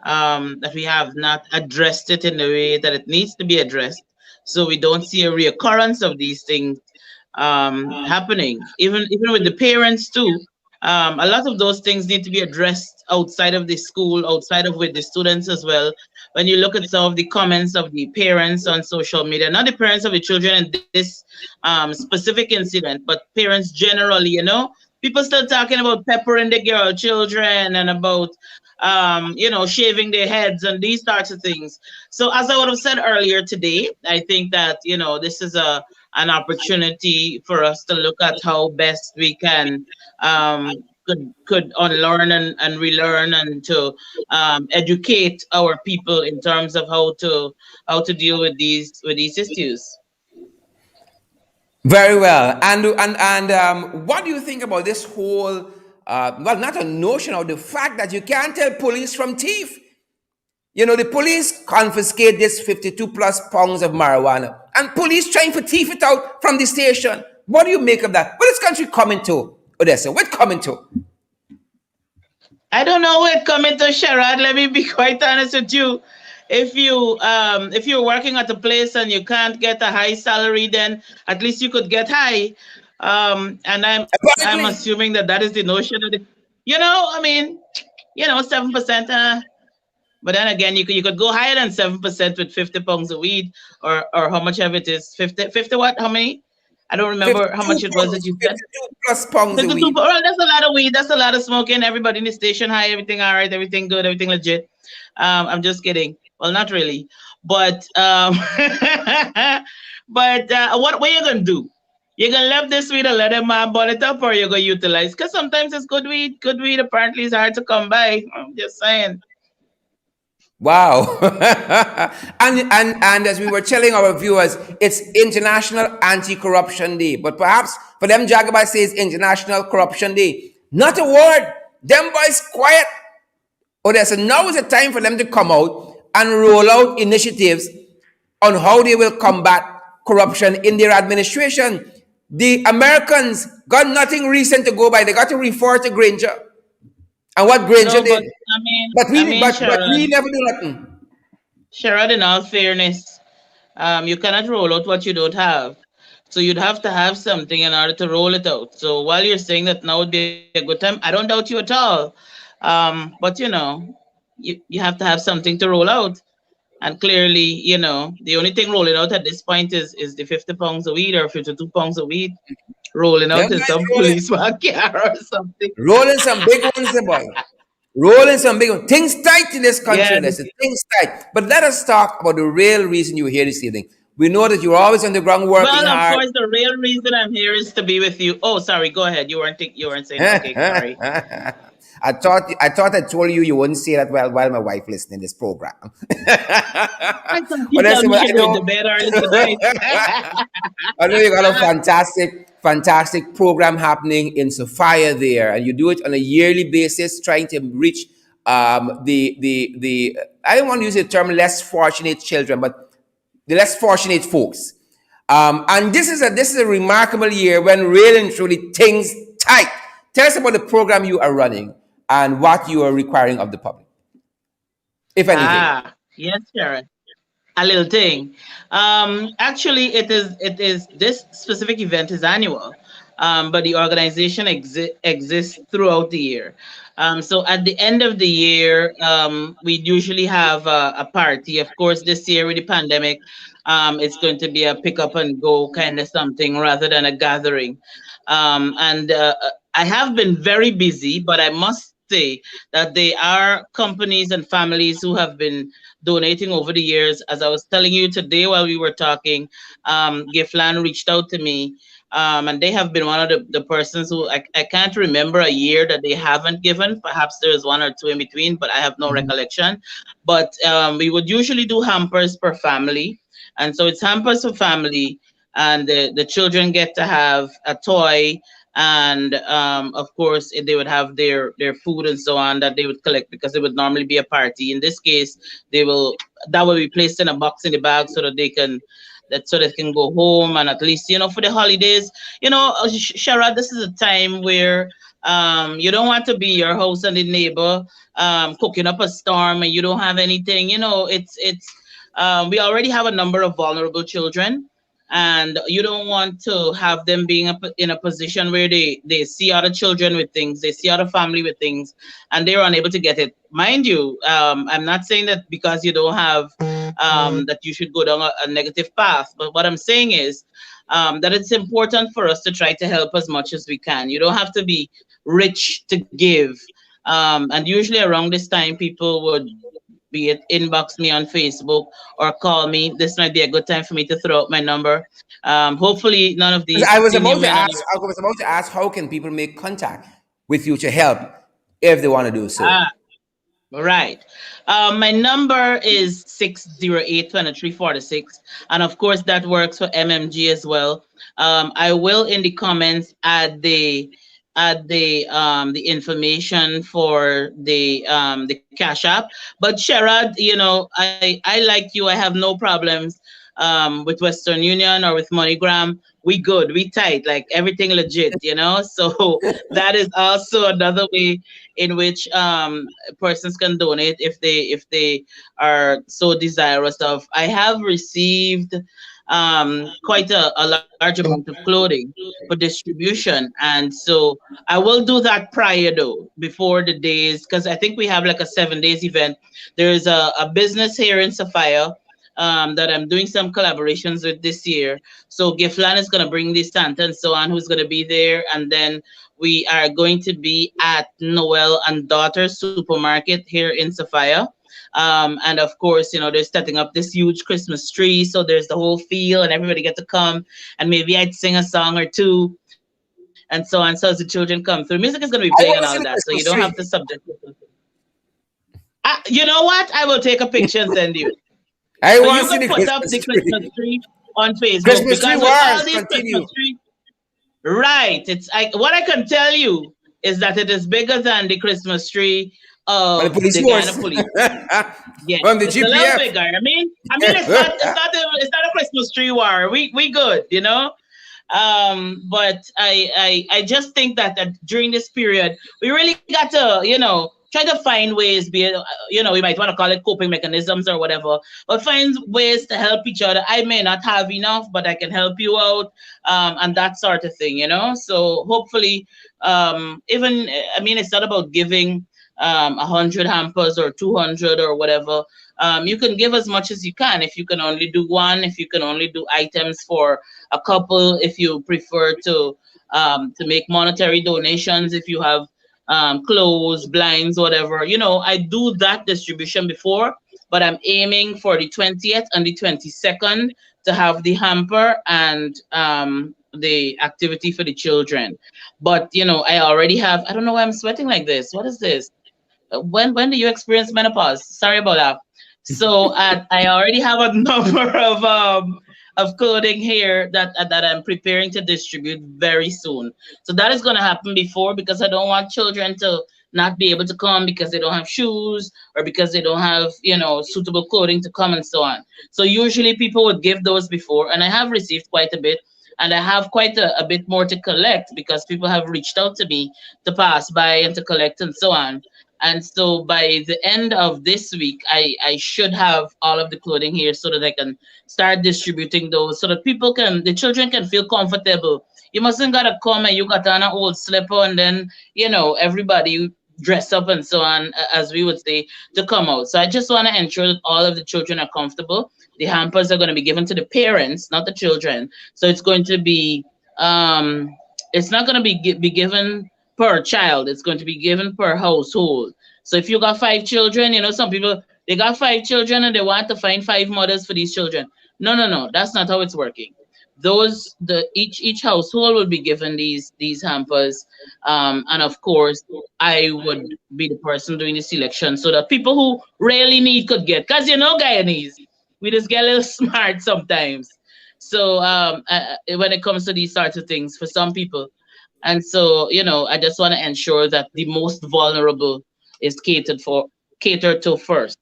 D: that we have not addressed it in the way that it needs to be addressed, so we don't see a reoccurrence of these things happening. Even with the parents too. A lot of those things need to be addressed outside of the school, outside of with the students as well. When you look at some of the comments of the parents on social media, not the parents of the children in this specific incident, but parents generally, people still talking about peppering the girl children and about, shaving their heads and these types of things. So as I would have said earlier today, I think that, this is an opportunity for us to look at how best we can could unlearn and relearn and to educate our people in terms of how to deal with these issues.
A: Very well. And what do you think about this whole, not a notion of the fact that you can't tell police from thief? The police confiscate this 52 plus pounds of marijuana and police trying to thief it out from the station. What do you make of that? What is this country coming to, Odessa? What coming to?
D: I don't know where it's coming to, Sherrod. Let me be quite honest with you. If you're working at a place and you can't get a high salary, then at least you could get high. And I'm assuming that is the notion of it. 7%. But then again, you could go higher than 7% with 50 pounds of weed, or how much of it is 50 what? How many? I don't remember how much it was that you said.
A: 52 plus pounds of weed.
D: Well, that's a lot of weed. That's a lot of smoking. Everybody in the station high. Everything all right. Everything good. Everything legit. I'm just kidding. Well, not really. But what you gonna do? You're gonna left this weed and let them burn it up, or you're gonna utilize? Because sometimes it's good weed. Good weed apparently is hard to come by. I'm just saying.
A: Wow. and as we were telling our viewers, it's International Anti-Corruption Day. But perhaps for them, Jagabay says International Corruption Day. Not a word. Them boys quiet. So now is the time for them to come out and roll out initiatives on how they will combat corruption in their administration. The Americans got nothing recent to go by. They got to refer to Granger. And what Granger
D: No,
A: did,
D: but
A: but we
D: Sharon,
A: never do nothing.
D: Sharon, in all fairness, you cannot roll out what you don't have. So you'd have to have something in order to roll it out. So while you're saying that now would be a good time, I don't doubt you at all. But you have to have something to roll out. And clearly, the only thing rolling out at this point is the 50 pounds of weed or 52 pounds of weed rolling
A: Them
D: out in
A: guys
D: some police car or something.
A: rolling some big ones, the boy. Rolling some big ones. Things tight in this country,
D: Yeah.
A: listen. Things tight. But let us talk about the real reason you're here this evening. We know that you're always on the ground working
D: Well, of
A: hard.
D: course, the real reason I'm here is to be with you. Oh, sorry. Go ahead. You weren't saying. Okay, sorry.
A: I thought I told you wouldn't say that while my wife listening this program.
D: I thought
A: But
D: you told
A: listen,
D: me
A: well,
D: you're going to bed early tonight.
A: I know you got a fantastic program happening in Sophia there, and you do it on a yearly basis, trying to reach the I don't want to use the term less fortunate children, but the less fortunate folks. And this is a remarkable year when really and truly things tight. Tell us about the program you are running and what you are requiring of the public, if anything.
D: Yes, Sharon. A little thing. Actually, it is this specific event is annual, but the organization exists throughout the year. So at the end of the year, we usually have a party. Of course, this year with the pandemic, it's going to be a pick up and go kind of something rather than a gathering. And I have been very busy, but I must say that there are companies and families who have been donating over the years. As I was telling you today while we were talking, Giftland reached out to me, and they have been one of the persons who I can't remember a year that they haven't given. Perhaps there is one or two in between, but I have no recollection. But we would usually do hampers per family. And so it's hampers for family, and the children get to have a toy, and of course they would have their food and so on that they would collect because it would normally be a party. In this case, they will that will be placed in a box in the bag so that they can go home, and at least for the holidays. Sharad, this is a time where you don't want to be your house and the neighbor cooking up a storm and you don't have anything. It's we already have a number of vulnerable children, and you don't want to have them being in a position where they see other children with things, they see other family with things, and they're unable to get it. Mind you, I'm not saying that because you don't have that you should go down a negative path, but what I'm saying is that it's important for us to try to help as much as we can. You don't have to be rich to give. And usually around this time, people would be it inbox me on Facebook or call me. This might be a good time for me to throw out my number. Hopefully, none of these
A: I was
D: senior
A: about to
D: men on
A: ask.
D: your
A: I was about to ask, how can people make contact with you to help if they want to do so?
D: ah, right. My number is 608-2346, and of course that works for MMG as well. I will in the comments add the information for the Cash App. But Sherrod, I like you. I have no problems with Western Union or with MoneyGram. We good, we tight, like everything legit. So that is also another way in which persons can donate if they are so desirous of. I have received quite a large amount of clothing for distribution, and so I will do that prior though, before the days, because I think we have like a 7 days event. There's a business here in Sophia that I'm doing some collaborations with this year. So Giftland is going to bring the Santa and so on, who's going to be there. And then we are going to be at Noel and Daughter Supermarket here in Sophia. And of course, they're setting up this huge Christmas tree. So there's the whole feel and everybody get to come. And maybe I'd sing a song or two and so on. So as the children come through, music is going to be playing and all of
A: I
D: that.
A: want
D: So
A: to
D: you
A: see the
D: don't have to
A: Christmas
D: subject
A: tree.
D: yourself. You know what? I will take a picture and send you.
A: I
D: So
A: want
D: you
A: to see
D: can
A: the
D: put up
A: Christmas
D: the Christmas
A: tree.
D: tree on Facebook,
A: Christmas tree
D: because with all
A: wars
D: these
A: continue.
D: Christmas trees, right? What I can tell you is that it is bigger than the Christmas tree
A: But the
D: of
A: police
D: the Guyana
A: force
D: police. Yes,
A: from the
D: it's a little
A: GPF.
D: bigger. I mean, it's not a Christmas tree war. We good. But I just think that, during this period, we really got to, try to find ways, be it, we might want to call it coping mechanisms or whatever, but find ways to help each other. I may not have enough, but I can help you out, and that sort of thing, So hopefully, even, I mean, it's not about giving 100 hampers or 200 or whatever. You can give as much as you can. If you can only do one, if you can only do items for a couple, if you prefer to make monetary donations, if you have clothes, blinds, whatever. I do that distribution before, but I'm aiming for the 20th and the 22nd to have the hamper and the activity for the children. But I already have. I don't know why I'm sweating like this. What is this? When do you experience menopause? Sorry about that. So I already have a number of clothing here that I'm preparing to distribute very soon. So that is going to happen before, because I don't want children to not be able to come because they don't have shoes, or because they don't have suitable clothing to come, and so on. So usually people would give those before, and I have received quite a bit. And I have quite a bit more to collect, because people have reached out to me to pass by and to collect and so on. And so by the end of this week, I should have all of the clothing here, so that I can start distributing those, so that the children can feel comfortable. You mustn't gotta come and you got on an old slipper, and then, everybody dress up and so on, as we would say, to come out. So I just want to ensure that all of the children are comfortable. The hampers are going to be given to the parents, not the children. So it's going to be, it's not going to be given per child. It's going to be given per household. So if you got 5 children, some people, they got 5 children and they want to find 5 mothers for these children. No, no, no, that's not how it's working. Each household will be given these hampers, and of course I would be the person doing the selection, so that people who really need could get, because Guyanese, we just get a little smart sometimes. So when it comes to these sorts of things for some people, and so I just want to ensure that the most vulnerable is catered to first.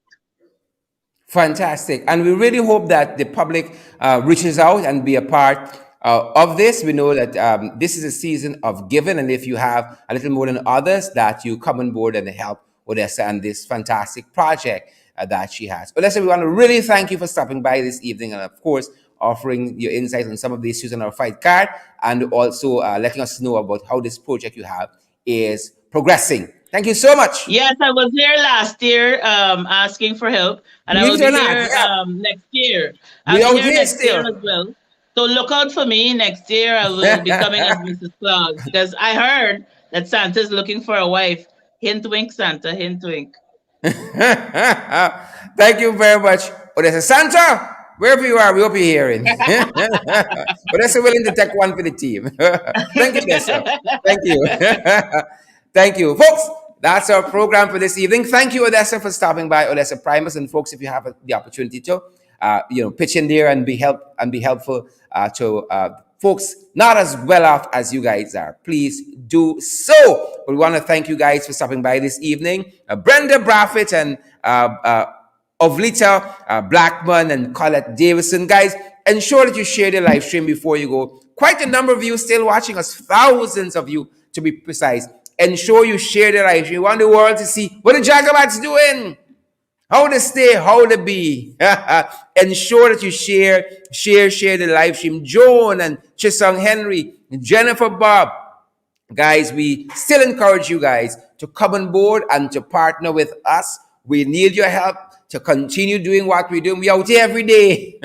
A: Fantastic. And we really hope that the public reaches out and be a part of this. We know that this is a season of giving, and if you have a little more than others, that you come on board and help Odessa and this fantastic project that she has. Odessa, we want to really thank you for stopping by this evening, and of course, offering your insights on some of the issues on our fight card, and also letting us know about how this project you have is progressing. Thank you so much.
D: Yes, I was here last year, asking for help, and I will
A: Believe it
D: be
A: or not,
D: here
A: yeah,
D: next year. I'll
A: we
D: be
A: out
D: here
A: here
D: next year
A: still.
D: as well. So look out for me next year. I will be coming as Mrs. Claus, because I heard that Santa's looking for a wife. Hint wink, Santa. Hint wink.
A: Thank you very much. Odessa Santa, wherever you are, we hope you're hearing. Odessa willing to take one for the team. Thank you, Odessa. Thank you. Thank you. Folks, that's our program for this evening. Thank you, Odessa, for stopping by, Odessa Primus. And folks, if you have the opportunity to, pitch in there and be helpful to folks not as well off as you guys are, please do so. We want to thank you guys for stopping by this evening. Brenda Braffett and Ovlita Blackman and Colette Davison. Guys, ensure that you share the live stream before you go. Quite a number of you still watching us, thousands of you to be precise. Ensure you share the live stream. We want the world to see what the Jacobats doing, how to stay, how to be. Ensure that you share the live stream. Joan and Chisung Henry, Jennifer Bob. Guys, we still encourage you guys to come on board and to partner with us. We need your help to continue doing what we're doing. We out here every day.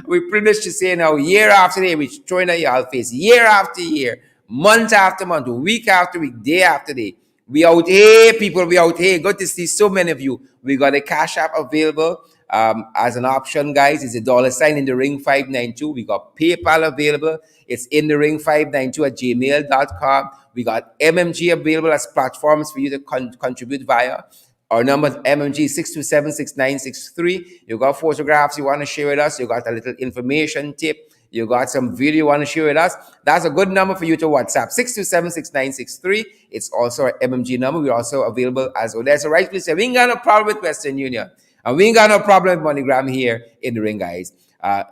A: We're privileged to say now, year after day, we're throwing at y'all face, year after year, month after month, week after week, day after day. We out here, people. We out here. Good to see so many of you. We got a Cash App available as an option, guys. It's a $ in the ring 592. We got PayPal available. It's in the ring 592 at gmail.com. We got MMG available as platforms for you to contribute via. Our number is MMG 6276963. You got photographs you want to share with us. You got a little information tip. You got some video you want to share with us. That's a good number for you to WhatsApp, 6276963. It's also our MMG number. We're also available as Odessa rightfully said. We ain't got no problem with Western Union. And we ain't got no problem with MoneyGram here in the ring, guys.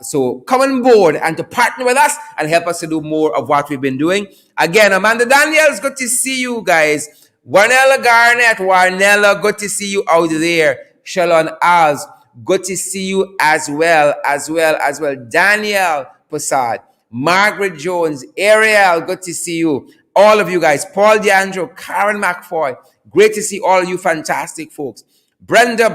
A: So come on board and to partner with us and help us to do more of what we've been doing. Again, Amanda Daniels, good to see you guys. Warnella Garnett, Warnella, good to see you out there. Shalon Az, good to see you as well. Daniel Passad, Margaret Jones, Ariel, good to see you. All of you guys, Paul DeAndro, Karen McFoy, great to see all of you fantastic folks. Brenda,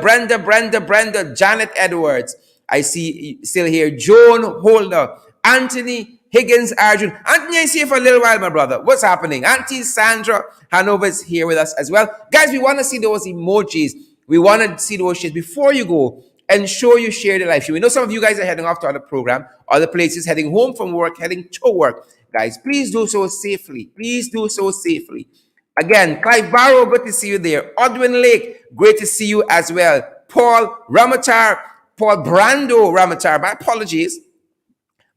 A: Janet Edwards, I see still here. Joan Holder, Anthony Higgins Arjun. Anthony, I see you for a little while, my brother. What's happening? Auntie Sandra Hanover is here with us as well. Guys, we want to see those emojis. We want to see those shares. Before you go, ensure you share the live stream. We know some of you guys are heading off to other program, other places, heading home from work, heading to work. Guys, please do so safely. Again, Clive Barrow, good to see you there. Odwin Lake, great to see you as well. Paul Brando Ramatar, my apologies.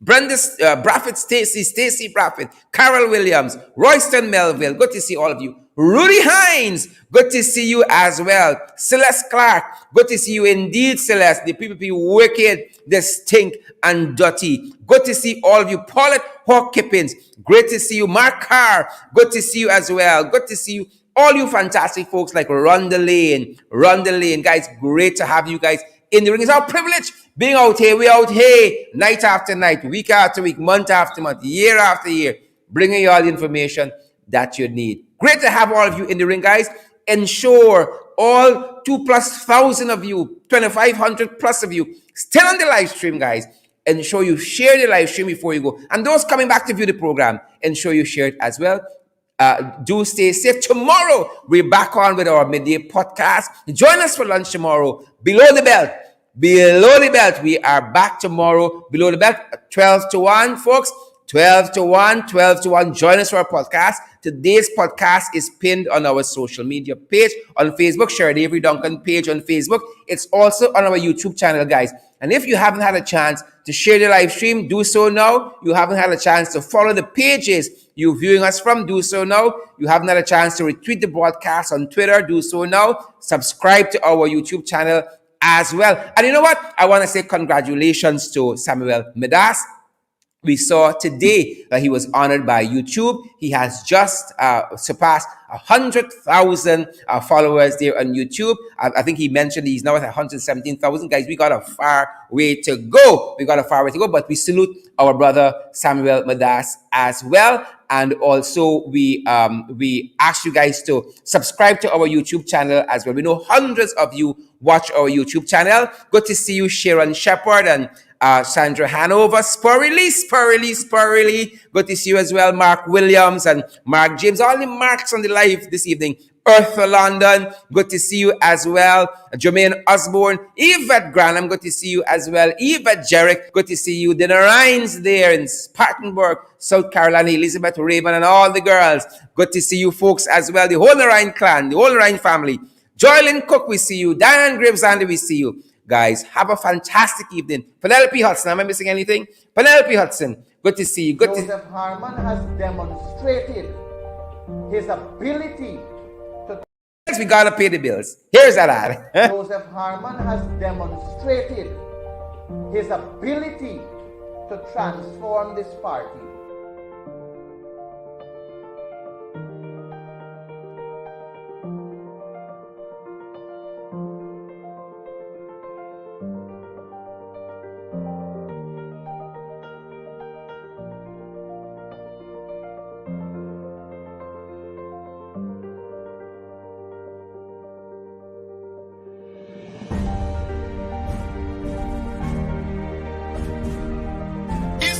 A: Brenda Braffett, Stacy Braffett, Carol Williams, Royston Melville, good to see all of you. Rudy Hines, good to see you as well. Celeste Clark, good to see you indeed, Celeste. The PPP wicked, they stink and dirty. Good to see all of you. Paulette Hawk Kippins, great to see you. Mark Carr, good to see you as well. Good to see you. All you fantastic folks like Rhonda Lane. Guys, great to have you guys in the ring. It's our privilege being out here. We out here night after night, week after week, month after month, year after year, bringing you all the information that you need. Great to have all of you in the ring, guys. Ensure all 2,000+ of you, 2,500+ of you, still on the live stream, guys. Ensure you share the live stream before you go. And those coming back to view the program, ensure you share it as well. Do stay safe. Tomorrow, we're back on with our midday podcast. Join us for lunch tomorrow. Below the belt. We are back tomorrow. Below the belt, 12 to 1, folks. 12 to 1. Join us for our podcast. Today's podcast is pinned on our social media page on Facebook, Sheridan Avery Duncan page on Facebook. It's also on our YouTube channel, guys. And if you haven't had a chance to share the live stream, do so now. You haven't had a chance to follow the pages you're viewing us from, do so now. You haven't had a chance to retweet the broadcast on Twitter, do so now. Subscribe to our YouTube channel as well. And you know what? I want to say congratulations to Samuel Medas. We saw today that he was honored by YouTube. He has just surpassed 100,000 followers there on YouTube. I think he mentioned he's now at 117,000. Guys, we got a far way to go. But we salute our brother Samuel Medas as well. And also we ask you guys to subscribe to our YouTube channel as well. We know hundreds of you watch our YouTube channel. Good to see you, Sharon Shepard and Sandra Hanover, Spurley. Good to see you as well, Mark Williams and Mark James. All the marks on the live this evening. Eartha London, good to see you as well. Jermaine Osborne, Yvette Granham, good to see you as well. Yvette Jarrett, good to see you. Dinner Rhines there in Spartanburg, South Carolina. Elizabeth Raymond and all the girls, good to see you folks as well. The whole Rhine clan, the whole Rhine family. Joylyn Cook, we see you. Diane Graves, Andy, we see you. Guys, have a fantastic evening. Penelope Hudson, am I missing anything? Penelope Hudson, good to see you.
B: Joseph Harmon has demonstrated his ability to...
A: We gotta pay the bills. Here's that ad.
B: Joseph Harmon has demonstrated his ability to transform this party.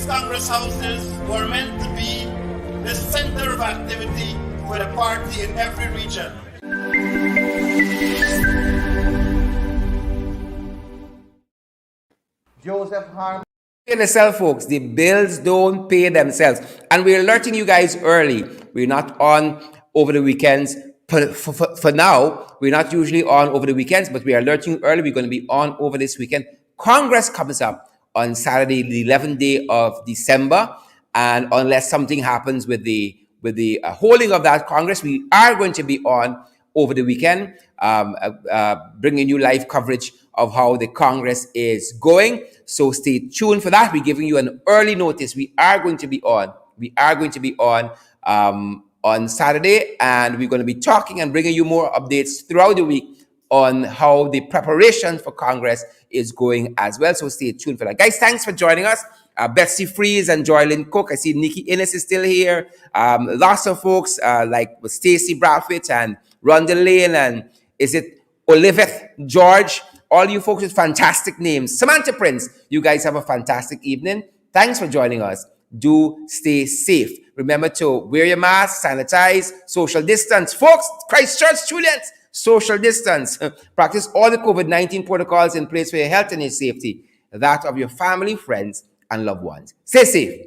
C: Congress houses were meant to be the center of activity for the party in every region.
B: Joseph Harmon.
A: Pay themselves, folks. The bills don't pay themselves. And we're alerting you guys early. We're not on over the weekends. For now, we're not usually on over the weekends, but we are alerting you early. We're going to be on over this weekend. Congress comes up on Saturday, the 11th day of December. And unless something happens with the holding of that Congress, we are going to be on over the weekend. bringing you live coverage of how the Congress is going. So stay tuned for that. We're giving you an early notice. We are going to be on. We are going to be on Saturday, and we're going to be talking and bringing you more updates throughout the week on how the preparation for Congress is going as well. So stay tuned for that. Guys, thanks for joining us. Betsy Freeze and Joylyn Cook. I see Nikki Innes is still here. Lots of folks like Stacey Bradford and Rhonda Lane, and is it Oliveth George? All you folks with fantastic names. Samantha Prince, you guys have a fantastic evening. Thanks for joining us. Do stay safe. Remember to wear your mask, sanitize, social distance. Folks, Christchurch students, social distance. Practice all the COVID-19 protocols in place for your health and your safety, that of your family, friends, and loved ones. Stay safe.